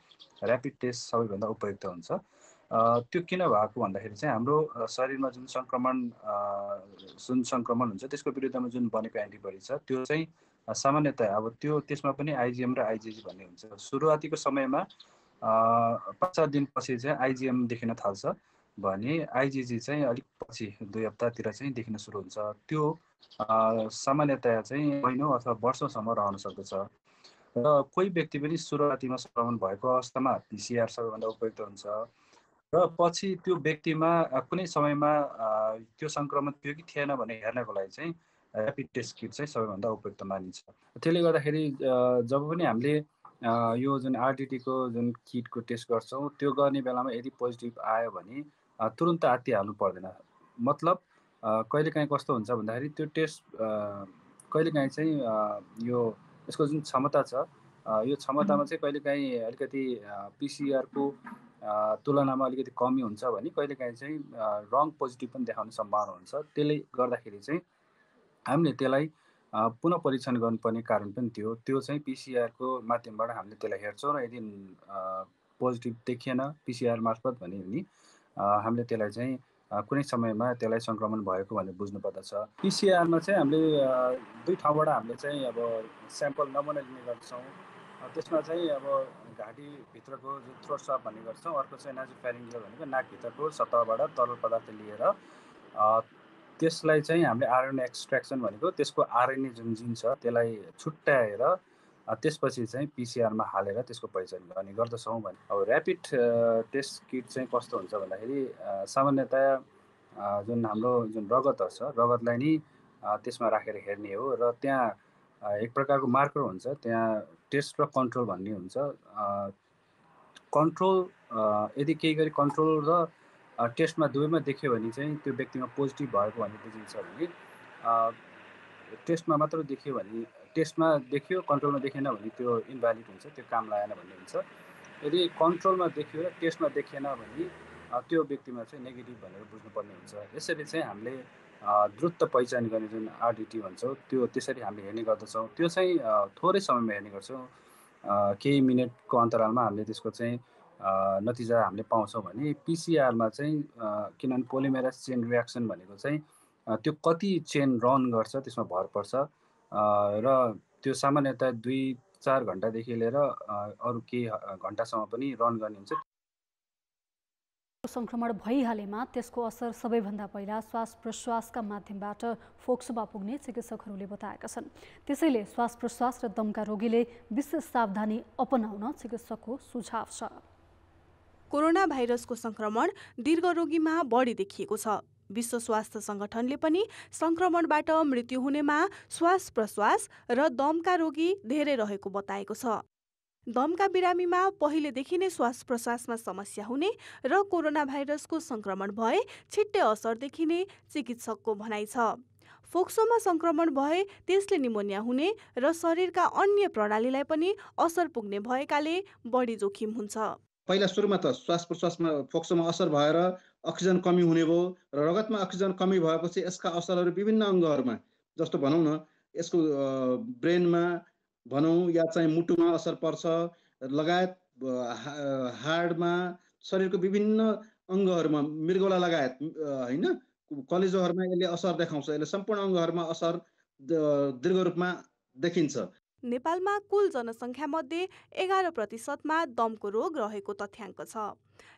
ऱ्यापिड टेस्ट सबैभन्दा उपयुक्त हुन्छ। त्यो किन भएको भन्दाखेरि चाहिँ हाम्रो शरीरमा जुन सङ्क्रमण हुन्छ त्यसको विरुद्धमा जुन बनेको एन्टिबडी छ त्यो चाहिँ सामान्यतया अब त्यसमा पनि IgM र IgG भन्ने हुन्छ। सुरुवातीको समयमा 5-7 दिनपछि चाहिँ IgM देखिन थाल्छ भने IgG चाहिँ अलिक पछि 2 हप्तातिर चाहिँ देखिन सुरु हुन्छ। त्यो सामान्यतया चाहिँ महिनौँ अथवा वर्षौँसम्म रहन सक्दछ र कोही व्यक्ति पनि सुरुवातीमा सङ्क्रमण भएको अवस्थामा PCR सबैभन्दा उपयुक्त हुन्छ र पछि त्यो व्यक्तिमा कुनै समयमा त्यो सङ्क्रमण थियो कि थिएन भने हेर्नको लागि चाहिँ ऱ्यापिड टेस्ट किट चाहिँ सबैभन्दा उपयुक्त मानिन्छ। त्यसले गर्दाखेरि जब पनि हामीले यो जुन RDT को जुन किटको टेस्ट गर्छौँ त्यो गर्ने बेलामा यदि पोजिटिभ आयो भने तुरुन्त आत्तिहाल्नु पर्दैन। मतलब कहिलेकाहीँ कस्तो हुन्छ भन्दाखेरि त्यो टेस्ट कहिलेकाहीँ चाहिँ यसको जुन क्षमता छ यो क्षमतामा चाहिँ कहिलेकाहीँ अलिकति PCR को तुलनामा अलिकति कमी हुन्छ भने कहिलेकाहीँ चाहिँ रङ पोजिटिभ पनि देखाउने सम्भावना हुन्छ। त्यसले गर्दाखेरि चाहिँ हामीले त्यसलाई पुनः परीक्षण गर्नुपर्ने कारण पनि त्यो चाहिँ PCR को माध्यमबाट हामीले त्यसलाई हेर्छौँ र यदि पोजिटिभ देखिएन PCR मार्फत भने हामीले त्यसलाई चाहिँ कुनै समयमा त्यसलाई सङ्क्रमण भएको भनेर बुझ्नुपर्दछ। PCR मा चाहिँ हामीले दुई ठाउँबाट हामीले चाहिँ अब स्याम्पल नमुना लिने गर्छौँ। त्यसमा चाहिँ अब घाँटीभित्रको जुन थ्रोट स्वाब भन्ने गर्छौँ, अर्को चाहिँ नाजोफ्यारिन्जियल भनेको नाकभित्रको सतहबाट तरल पदार्थ लिएर त्यसलाई चाहिँ हामीले RNA एक्सट्र्याक्सन भनेको त्यसको RNA जुन जिन छ त्यसलाई छुट्याएर त्यसपछि चाहिँ PCR मा हालेर त्यसको पहिचान गर्ने गर्दछौँ भने। अब ऱ्यापिड टेस्ट किट चाहिँ कस्तो हुन्छ भन्दाखेरि सामान्यतया जुन हाम्रो जुन रगतहरू छ रगतलाई नै त्यसमा राखेर हेर्ने हो र त्यहाँ एक प्रकारको मार्कर हुन्छ, त्यहाँ टेस्ट र कन्ट्रोल भन्ने हुन्छ। कन्ट्रोल यदि केही गरी कन्ट्रोल र टेस्टमा दुवैमा देखियो भने चाहिँ त्यो व्यक्तिमा पोजिटिभ भएको भन्ने बुझिन्छ भने टेस्टमा मात्र देखियो भने टेस्टमा देखियो कन्ट्रोलमा देखेन भने त्यो इन्भ्यालिड हुन्छ, त्यो काम लागेन भन्ने हुन्छ। यदि कन्ट्रोलमा देखियो र टेस्टमा देखिएन भने त्यो व्यक्तिमा चाहिँ नेगेटिभ भनेर बुझ्नुपर्ने हुन्छ। यसरी चाहिँ हामीले द्रुत पहिचान गर्ने जुन RDT भन्छौँ त्यो त्यसरी हामीले हेर्ने गर्दछौँ। त्यो चाहिँ थोरै समयमा हेर्ने गर्छौँ, केही मिनटको अन्तरालमा हामीले त्यसको चाहिँ नतिजा हामीले पाउँछौँ भने PCR मा चाहिँ किनभने पोलिमेरेज चेन रियाक्सन भनेको चाहिँ त्यो कति चेन रन गर्छ त्यसमा भर पर्छ र त्यो सामान्यतया 2-4 घन्टादेखि लिएर अरू केही घन्टासम्म पनि रन गर्ने हुन्छ। सङ्क्रमण भइहालेमा त्यसको असर सबैभन्दा पहिला श्वास प्रश्वासका माध्यमबाट फोक्सोमा पुग्ने चिकित्सकहरूले बताएका छन्। त्यसैले श्वास प्रश्वास र दमका रोगीले विशेष सावधानी अपनाउन चिकित्सकको सुझाव छ। कोरोना भाइरसको सङ्क्रमण दीर्घरोगीमा बढी देखिएको छ। विश्व स्वास्थ्य सङ्गठनले पनि सङ्क्रमणबाट मृत्यु हुनेमा श्वास प्रश्वास र दमका रोगी धेरै रहेको बताएको छ। दमका बिरामीमा पहिलेदेखि नै श्वास प्रश्वासमा समस्या हुने र कोरोना भाइरसको सङ्क्रमण भए छिट्टै असर देखिने चिकित्सकको भनाइ छ। फोक्सोमा सङ्क्रमण भए त्यसले निमोनिया हुने र शरीरका अन्य प्रणालीलाई पनि असर पुग्ने भएकाले बढी जोखिम हुन्छ। पहिला सुरुमा त श्वास प्रश्वासमा फोक्सोमा असर भएर अक्सिजन कमी हुने भयो र रगतमा अक्सिजन कमी भएपछि यसका असरहरू विभिन्न अङ्गहरूमा जस्तो भनौँ न यसको ब्रेनमा भनौँ या चाहिँ मुटुमा असर पर्छ लगायत हार्डमा शरीरको विभिन्न अङ्गहरूमा मृगौला लगायत हैन कलेजोहरूमा यसले असर देखाउँछ, यसले सम्पूर्ण अङ्गहरूमा असर दीर्घ रूपमा देखिन्छ। नेपालमा कुल जनसङ्ख्या मध्ये 11%मा दमको रोग रहेको तथ्याङ्क छ।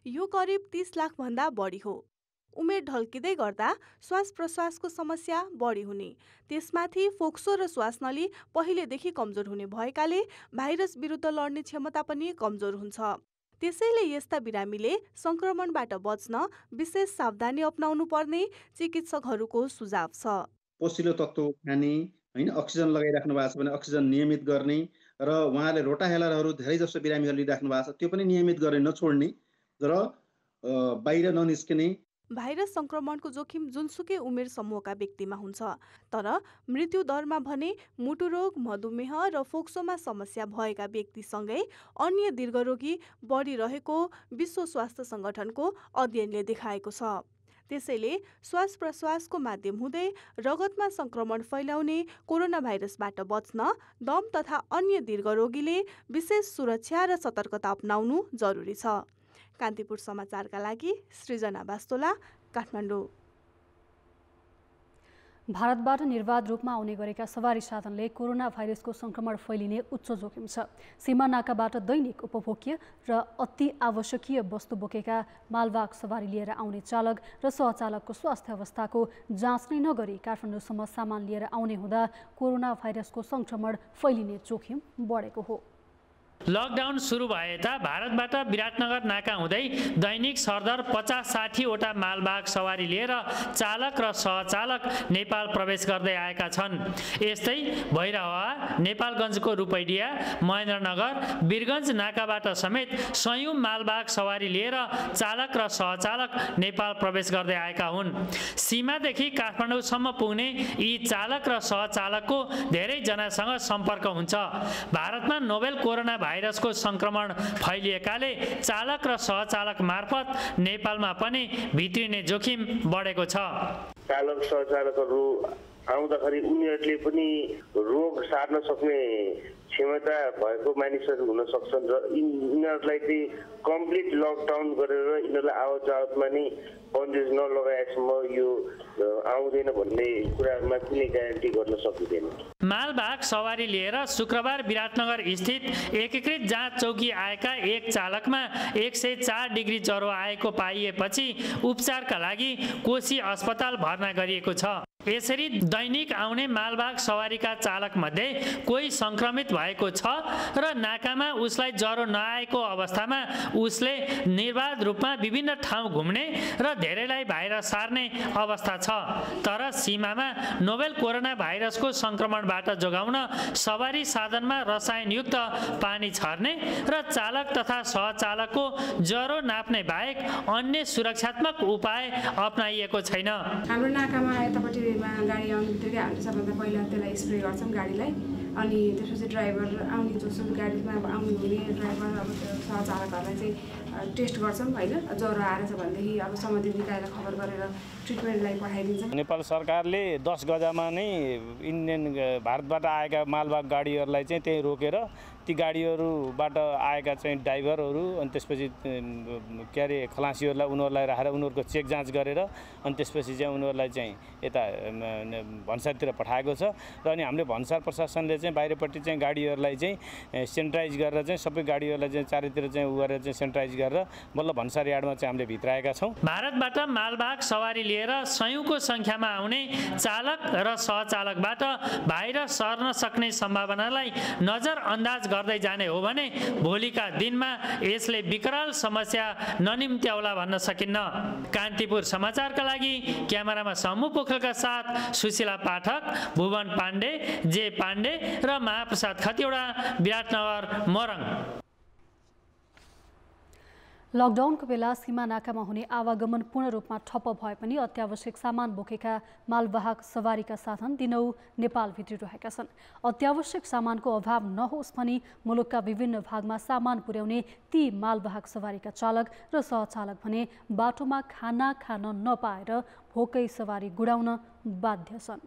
यो करिब 30 लाख भन्दा बढी हो। उमेर ढल्किँदै गर्दा श्वास प्रश्वासको समस्या बढी हुने, त्यसमाथि फोक्सो र श्वास नली पहिलेदेखि कमजोर हुने भएकाले भाइरस विरुद्ध लड्ने क्षमता पनि कमजोर हुन्छ। त्यसैले यस्ता बिरामीले संक्रमणबाट बच्न विशेष सावधानी अपनाउनु पर्ने चिकित्सकहरूको सुझाव छ। पोसिलो तत्त्व खाने, हैन, अक्सिजन लगाइराख्नु भएको छ भने अक्सिजन नियमित गर्ने र उहाँले रोटाहेलरहरू धेरै जसो बिरामीहरूले लिइराख्नु भएको छ त्यो पनि नियमित गर्ने, नछोड्ने र बाहिर ननिस्किने। भाइरस संक्रमणको जोखिम जुनसुकै उमेर समूहका व्यक्तिमा हुन्छ, तर मृत्यु दरमा भने मुटु रोग, मधुमेह र फोक्सोमा समस्या भएका व्यक्तिसँगै अन्य दीर्घरोगी बढिरहेको विश्व स्वास्थ्य सङ्गठनको अध्ययनले देखाएको छ। त्यसैले श्वास प्रश्वासको माध्यम हुँदै रगतमा संक्रमण फैलाउने कोरोना भाइरसबाट बच्न दम तथा अन्य दीर्घरोगीले विशेष सुरक्षा र सतर्कता अपनाउनु जरुरी छ। कान्तिपुर समाचारका लागि सृजना बास्तोला, काठमाडौँ। भारतबाट निर्वाध रूपमा आउने गरेका सवारी साधनले कोरोना भाइरसको संक्रमण फैलिने उच्च जोखिम छ। सीमा नाकाबाट दैनिक उपभोग्य र अति आवश्यकीय वस्तु बोकेका मालवाहक सवारी लिएर आउने चालक र सहचालकको स्वास्थ्य अवस्थाको जाँच नै नगरी काठमाडौँसम्म सामान लिएर आउने हुँदा कोरोना भाइरसको संक्रमण फैलिने जोखिम बढेको हो। लकडाउन सुरु भए यता भारतबाट विराटनगर नाका हुँदै दैनिक सरदर 50-60 वटा मालवाहक सवारी लिएर चालक र सहचालक नेपाल प्रवेश गर्दै आएका छन्। यस्तै भैरहवा, नेपालगञ्जको रूपैडिया, महेन्द्रनगर, वीरगञ्ज नाकाबाट समेत सयौं मालवाहक सवारी लिएर चालक र सहचालक नेपाल प्रवेश गर्दै आएका हुन्। सीमादेखि काठमाडौँसम्म पुग्ने यी चालक र सहचालकको धेरै जनासँग सम्पर्क हुन्छ। भारतमा नोभेल कोरोना भाइरसको संक्रमण फैलिएकाले चालक र सहचालक मार्फत नेपालमा पनि भित्रिने जोखिम बढेको छ। चालक सहचालकहरू आउँदाखेरि उनीहरूले पनि रोग सार्न सक्ने क्षमता भएको मानिसहरू हुन सक्छन् र यिनीहरूलाई चाहिँ कम्प्लिट लकडाउन गरेर यिनीहरूलाई आवतजावतमा नि बन्देज नलगाएसम्म यो आउँदैन भन्ने कुरामा कुनै ग्यारेन्टी गर्न सकिँदैन। मालवाहक सवारी लिएर शुक्रबार विराटनगर स्थित एकीकृत जाँच चौकी आएका एक चालकमा 104 डिग्री ज्वरो आएको पाइएपछि उपचारका लागि कोशी अस्पताल भर्ना गरिएको छ। यसरी दैनिक आउने मालवाहक सवारीका चालक मध्ये कोही संक्रमित भएको छ र नाकामा उसलाई ज्वरो नआएको अवस्थामा उसले निर्बाध रूपमा विभिन्न ठाउँ घुम्ने र धेरैलाई भाइरस सार्ने अवस्था छ। तर सीमामा नोभेल कोरोना भाइरसको संक्रमणबाट जोगाउन सवारी साधनमा रसायनयुक्त पानी छर्ने र चालक तथा सहचालकको ज्वरो नाप्ने बाहेक अन्य सुरक्षात्मक उपाय अपनाइएको छैन। हाम्रो नाकामा यतापट्टि गाडी आउने बित्तिकै हामीले सबभन्दा पहिला त्यसलाई स्प्रे गर्छौँ गाडीलाई, अनि त्यसपछि ड्राइभर आउने जसो गाडीमा आउने हुने ड्राइभर अब त्यो सहचालकहरूलाई चाहिँ टेस्ट गर्छौँ होइन। ज्वरो आएछ भनेदेखि अब सम्बन्धित निकायलाई खबर गरेर ट्रिटमेन्टलाई पठाइदिन्छौँ। नेपाल सरकारले 10 गजामा नै इन्डियन भारतबाट आएका मालवाहक गाडीहरूलाई चाहिँ त्यही रोकेर ती गाडीहरूबाट आएका चाहिँ ड्राइभरहरू अनि त्यसपछि के अरे खलासीहरूलाई उनीहरूलाई राखेर उनीहरूको चेक जाँच गरेर अनि त्यसपछि चाहिँ उनीहरूलाई चाहिँ यता भन्सारतिर पठाएको छ र अनि हामीले भन्सार प्रशासनले चाहिँ बाहिरपट्टि चाहिँ गाडीहरूलाई चाहिँ सेनिटाइज गरेर चाहिँ सबै गाडीहरूलाई चाहिँ चारैतिर चाहिँ उ गरेर चाहिँ सेनिटाइज गरेर बल्ल भन्सार यार्डमा चाहिँ हामीले भित्राएका छौँ। भारतबाट मालवाहक सवारी लिएर सयौंको संख्यामा आउने चालक र सहचालकबाट भाइरस सर्न सक्ने सम्भावनालाई नजरअन्दाज गर्दै जाने हो भने भोलिका दिनमा यसले विकराल समस्या ननिम्त्याउला भन्न सकिन्न। कान्तिपुर समाचारका लागि क्यामेरामा समूह पोखरेलका साथ सुशीला पाठक, भुवन पाण्डे, जे पाण्डे र महाप्रसाद खतिवडा, विराटनगर, मोरङ। लकडाउनको बेला सीमा नाकामा हुने आवागमन पूर्ण रूपमा ठप्प भए पनि अत्यावश्यक सामान बोकेका मालवाहक सवारीका साधन दिनौँ नेपाल भित्रिरहेका छन्। अत्यावश्यक सामानको अभाव नहोस् भनी मुलुकका विभिन्न भागमा सामान पुर्याउने ती मालवाहक सवारीका चालक र सहचालक भने बाटोमा खाना खान नपाएर भोकै सवारी गुडाउन बाध्य छन्।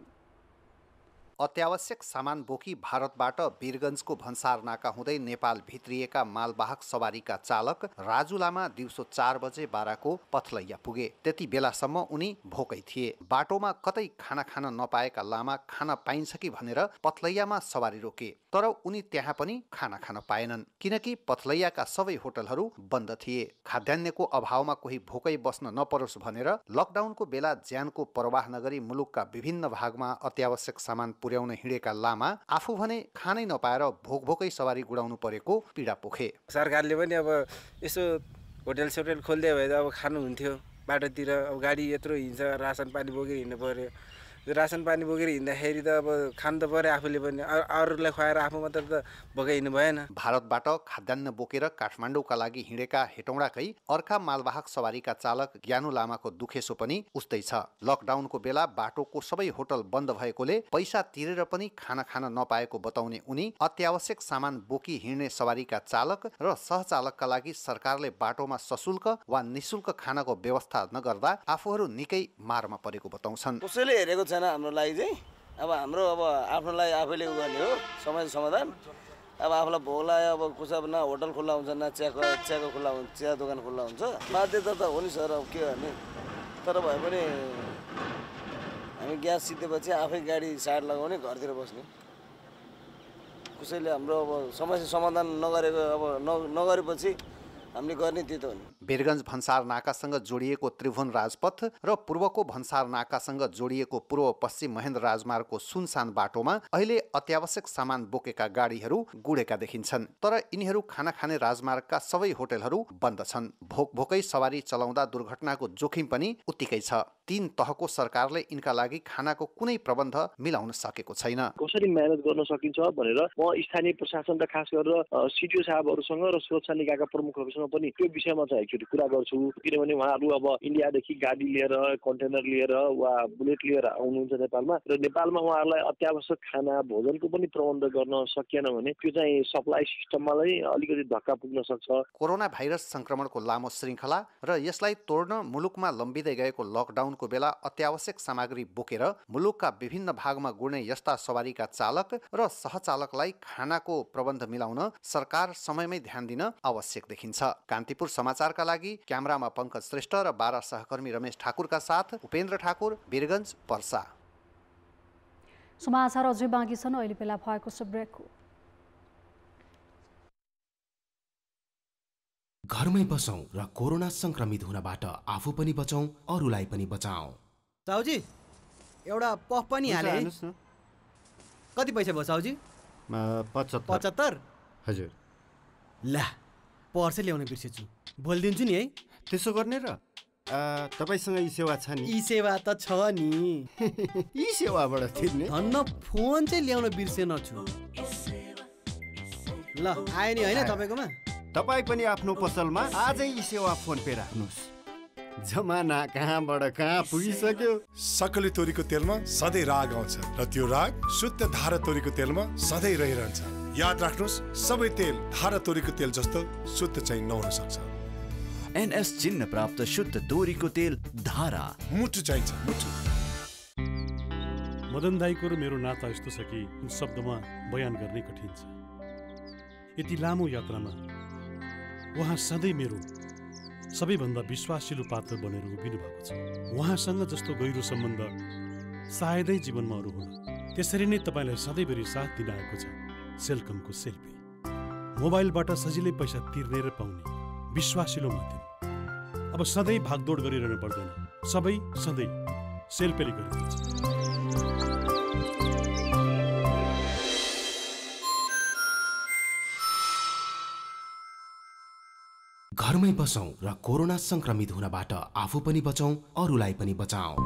अत्यावश्यक सामान बोकी भारतबाट वीरगञ्जको भन्सार नाका हुँदै नेपाल भित्रिएका मालवाहक सवारीका चालक राजु लामा दिउँसो 4 बजे बाराको पथलैया पुगे। त्यति बेलासम्म उनी भोकै थिए। बाटोमा कतै खाना खान नपाएका लामा खाना पाइन्छ कि भनेर पथलैयामा सवारी रोके, तर उनी त्यहाँ पनि खाना खान पाएनन् किनकि पथलैयाका सबै होटलहरू बन्द थिए। खाद्यान्नको अभावमा कोही भोकै बस्न नपरोस् भनेर लकडाउनको बेला ज्यानको परवाह नगरी मुलुकका विभिन्न भागमा अत्यावश्यक सामान पुर्याउन हिँडेका लामा आफू भने खानै नपाएर भोकै सवारी गुडाउनु परेको पीडा पोखे। सरकारले पनि अब यसो होटल सोटल खोल्दै भए अब खानुहुन्थ्यो। बाटोतिर अब गाडी यत्रो हिँड्छ, रासन पानी बोकेर हिँड्नु पर्यो। रासन पानी बोकेर हिँड्दाखेरि त अब खानु त पर्यो आफूले पनि, अरूलाई खुवाएर आफू मात्र त भोकै हिँड्नु भएन। भारतबाट खाद्यान्न बोकेर काठमाडौँका लागि हिँडेका हेटौँडाकै अर्का मालवाहक सवारीका चालक ज्ञानु लामाको दुखेसो पनि उस्तै छ। लकडाउनको बेला बाटोको सबै होटल बन्द भएकोले पैसा तिरेर पनि खाना खान नपाएको बताउने उनी अत्यावश्यक सामान बोकी हिँड्ने सवारीका चालक र सहचालकका लागि सरकारले बाटोमा सशुल्क वा निशुल्क खानाको व्यवस्था नगर्दा आफूहरू निकै मारमा परेको बताउँछन्। कसैले हेरेको छैन हाम्रो लागि चाहिँ। अब हाम्रो आफ्नो लागि आफैले गर्ने हो समस्या समाधान। अब आफूलाई भोक लाग्यो, अब कसै न होटल खुल्ला हुन्छ न चियाको खुल्ला हुन्छ, चिया दोकान खुल्ला हुन्छ। बाध्यता त हो नि सर, अब के गर्ने। तर भए पनि हामी ग्यास सिद्धेपछि आफै गाडी साइड लगाउने, घरतिर बस्ने। कसैले हाम्रो अब समस्या समाधान नगरेको अब नगरेपछि हामीले गर्ने त्यो त हो नि। वीरगञ्ज भन्सार नाकासँग जोडिएको त्रिभुवन राजपथ र पूर्वको भन्सार नाकासँग जोडिएको पूर्व पश्चिम महेन्द्र राजमार्गको सुनसान बाटोमा अहिले अत्यावश्यक सामान बोकेका गाडीहरू गुडेका देखिन्छन्। तर यिनीहरू खाना खाने राजमार्गका सबै होटलहरू बन्द छन्। भोकै सवारी चलाउँदा दुर्घटनाको जोखिम पनि उत्तिकै छ। 3 तहको सरकारले यिनका लागि खानाको कुनै प्रबन्ध मिलाउन सकेको छैन। कसरी म्यानेज गर्न सकिन्छ भनेर म स्थानीय प्रशासन र खास गरेर सिडिओ साहबहरूसँग र सुरक्षा निकायका प्रमुखहरूसँग पनि त्यो विषयमा चाहिँ एकचोटि कुरा गर्छु। किनभने उहाँहरू अब इन्डियादेखि गाडी लिएर, कन्टेनर लिएर वा बुलेट लिएर आउनुहुन्छ नेपालमा, र नेपालमा उहाँहरूलाई अत्यावश्यक खाना भोजनको पनि प्रबन्ध गर्न सकिएन भने त्यो चाहिँ सप्लाई सिस्टममा अलिकति धक्का पुग्न सक्छ। कोरोना भाइरस संक्रमणको लामो श्रृङ्खला र यसलाई तोड्न मुलुकमा लम्बिँदै गएको लकडाउनको बेला अत्यावश्यक सामग्री बोकेर मुलुकका विभिन्न भागमा गुड्ने यस्ता सवारीका चालक र सहचालकलाई खानाको प्रबन्ध मिलाउन सरकार समयमै ध्यान दिन आवश्यक देखिन्छ। कान्तिपुर समाचारका लागि क्यामेरामा पंकज श्रेष्ठ र बारा सहकर्मी रमेश ठाकुरका साथ उपेन्द्र ठाकुर, वीरगञ्ज, पर्सा। समाचार अझै बाँकी छन्, अहिले बेला भएको छ ब्रेकको। घरमै बसौँ र कोरोना संक्रमित हुनबाट आफू पनि बचौँ, अरूलाई पनि बचाऊ। साउजी एउटा पफ पनि हाले। कति पैसा भयो साउजी? 75। हजुर। ला पर्से ल्याउन बिर्सेछु, भोलिदिन्छु नि है। त्यसो गर्ने र तपाईसँग ई सेवा छ नि? ई सेवा त छ नि। ई सेवाबाट तिर्ने? धन्न फोन चाहिँ ल्याउन बिर्सेन छु। ल आयो नि होइन तपाईँकोमा? तपाईँ पनि आफ्नो पसलमा आजै ई सेवा फोन पे राख्नुहोस्। जमाना कहाँबाट कहाँ पुगिसक्यो। सकली तोरीको तेलमा सधैँ राग आउँछ र त्यो राग शुद्ध धारा तोरीको तेलमा सधैँ रहिरहन्छ। याद राख्नुहोस्, सबै तेल धारा तोरीको तेल जस्तो शुद्ध चाहिँ नहुन सक्छ। NS चिन्ह प्राप्त शुद्ध तोरीको तेल धारा। मुटु चाहिन्छ, मुटु। मदन दाईको र मेरो नाता यस्तो छ कि शब्दमा बयान गर्ने कठिन छ। यति लामो यात्रामा उहाँ सधैँ मेरो सबैभन्दा विश्वासिलो पात्र बनेर उभिनु भएको छ। उहाँसँग जस्तो गहिरो सम्बन्ध सायदै जीवनमा अरू होला। त्यसरी नै तपाईँलाई सधैँभरि साथ दिन आएको छ सेलकमको सेल्फी। मोबाइलबाट सजिलै पैसा तिर्ने र पाउने विश्वासिलो माध्यम। अब सधैँ भागदौड गरिरहनु पर्दैन, सबै सधैँ सेल्फीले गरिदिन्छ। घरमै बसौँ र कोरोना संक्रमित हुनबाट आफू पनि बचौँ, अरूलाई पनि बचाऊ।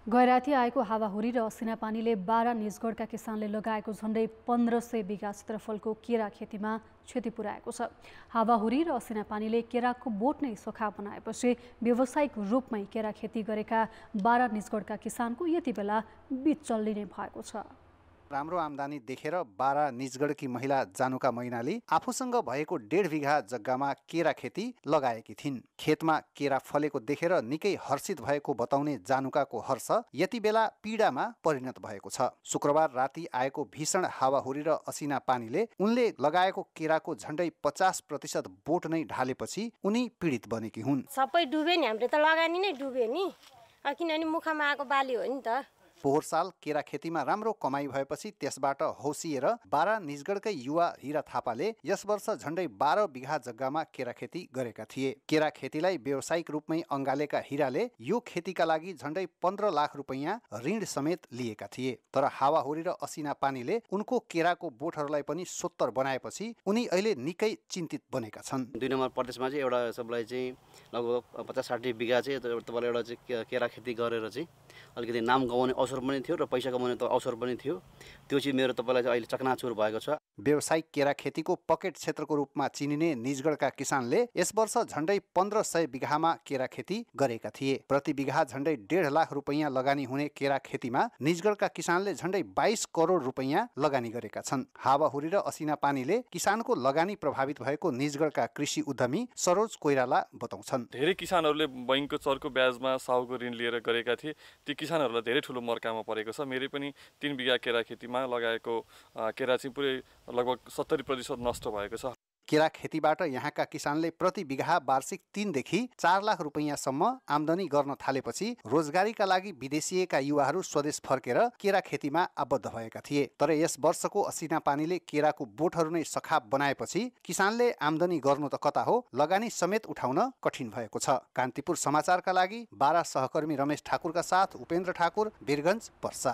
गैराती आएको हावाहुरी र असिना पानीले बारा निजगढका किसानले लगाएको झण्डै 1500 बिघा क्षेत्रफलको केरा खेतीमा क्षति पुर्याएको छ। हावाहुरी र असिना पानीले केराको बोट नै सोखा बनाएपछि व्यावसायिक रूपमै केरा खेती गरेका बारा निजगढका किसानको यति बेला बीच चल्लिने भएको छ। राम्रो आम्दानी देखेर बारा निजगढकी महिला जानुका मैनाली आफूसँग भएको 1.5 बिघा जग्गामा केरा खेती लगाएकी थिइन्। खेतमा केरा फलेको देखेर निकै हर्षित भएको बताउने जानुकाको हर्ष यति बेला पीडामा परिणत भएको छ। शुक्रबार राति आएको भीषण हावाहुरी र असिना पानीले उनले लगाएको केराको झण्डै 50% बोट नै ढालेपछि उनी पीडित बनेकी हुन्। सबै डुबे नि, हाम्रो त लगानी नै डुब्यो नि, किनभने मुखमा आएको बाली हो नि त। पोहोर साल केरा खेतीमा राम्रो कमाई भएपछि त्यसबाट हौसिएर बारा निजगढकै युवा हिरा थापाले यस वर्ष झण्डै 12 बिघा जग्गामा केरा खेती गरेका थिए। केरा खेतीलाई व्यावसायिक रूपमै अँगालेका हिराले यो खेतीका लागि झण्डै 15 लाख रुपैयाँ ऋण समेत लिएका थिए। तर हावाहुरी र असिना पानीले उनको केराको बोटहरूलाई पनि सोत्तर बनाएपछि उनी अहिले निकै चिन्तित बनेका छन्। 2 नम्बर प्रदेशमा चाहिँ एउटा सबलाई चाहिँ लगभग 50-60 बिघा चाहिँ तपाईँले एउटा चाहिँ केरा खेती गरेर चाहिँ अलिकति नाम गवाउने अवसर पनि थियो र पैसा कमाउने त अवसर पनि थियो। त्यो चाहिँ मेरो तपाईँलाई चाहिँ अहिले चकनाचुर भएको छ। व्यावसायिक केरा खेतीको पकेट क्षेत्रको रूपमा चिनिने निजगढका किसानले यस वर्ष झण्डै 1500 बिघामा केरा खेती गरेका थिए। प्रति बिघा झण्डै 1.5 लाख रुपैयाँ लगानी हुने केरा खेतीमा निजगढका किसानले झण्डै 22 करोड रुपैयाँ लगानी गरेका छन्। हावाहुरी र असिना पानीले किसानको लगानी प्रभावित भएको निजगढका कृषि उद्यमी सरोज कोइराला बताउँछन्। धेरै किसानहरूले बैंकको चर्को ब्याजमा साहुको ऋण लिएर गरेका थिए। ती किसानहरूलाई धेरै ठुलो मर्कामा परेको छ। मेरै पनि 3 बिघा केरा खेतीमा लगाएको केरा चाहिँ पुरै लगभग 70% नष्ट भएको छ। केरा खेतीबाट यहाँका किसानले प्रति बिघा वार्षिक 3 देखि 4 लाख रुपैयाँसम्म आम्दानी गर्न थालेपछि रोजगारीका लागि विदेशिएका युवाहरू स्वदेश फर्केर केरा खेतीमा आबद्ध भएका थिए। तर यस वर्षको असिना पानीले केराको बोटहरू नै सखाप बनाएपछि किसानले आम्दानी गर्नु त कता हो, लगानी समेत उठाउन कठिन भएको छ। कान्तिपुर समाचारका लागि बारा सहकर्मी रमेश ठाकुरका साथ उपेन्द्र ठाकुर, वीरगञ्ज, पर्सा।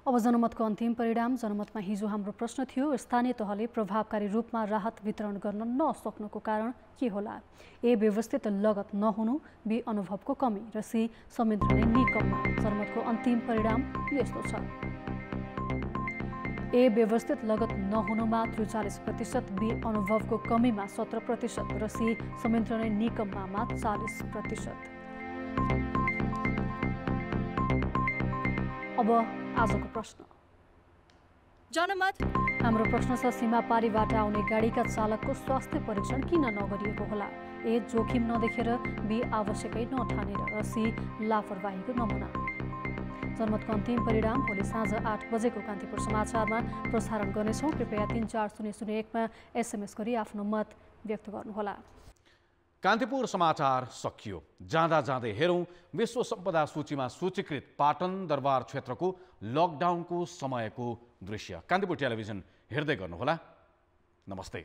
अब जनमतको अन्तिम परिणाम। जनमतमा हिजो हाम्रो प्रश्न थियो, स्थानीय तहले प्रभावकारी रूपमा राहत वितरण गर्न नसक्नुको कारण के होला? ए, व्यवस्थित लगत नहुनु, बी, अनुभवको कमी, र सी, संयन्त्र नै निकममा। जनमतको अन्तिम परिणाम यस्तो छ। ए, व्यवस्थित लगत नहुनुमा 43%, बी, अनुभवको कमीमा 17% र सी, संयन्त्र नै निकममा 40%। अब आजको प्रश्न। जनमत हाम्रो प्रश्न छ, सीमा पारीबाट आउने गाडीका चालकको स्वास्थ्य परीक्षण किन नगरिएको होला? ए, जोखिम नदेखेर, बी, आवश्यकै नठानेर, र सी, लापरवाहीको नमुना। जनमतको अन्तिम परिणाम भोलि साँझ 8 बजेको कान्तिपुर समाचारमा प्रसारण गर्नेछौँ। कृपया 34001मा SMS गरी आफ्नो मत व्यक्त गर्नुहोला। कान्तिपुर समाचार सकियो। जाँदा जाँदै हेरौँ विश्व सम्पदा सूचीमा सूचीकृत पाटन दरबार क्षेत्रको लकडाउनको समयको दृश्य। कान्तिपुर टेलिभिजन हेर्दै गर्नुहोला। नमस्ते।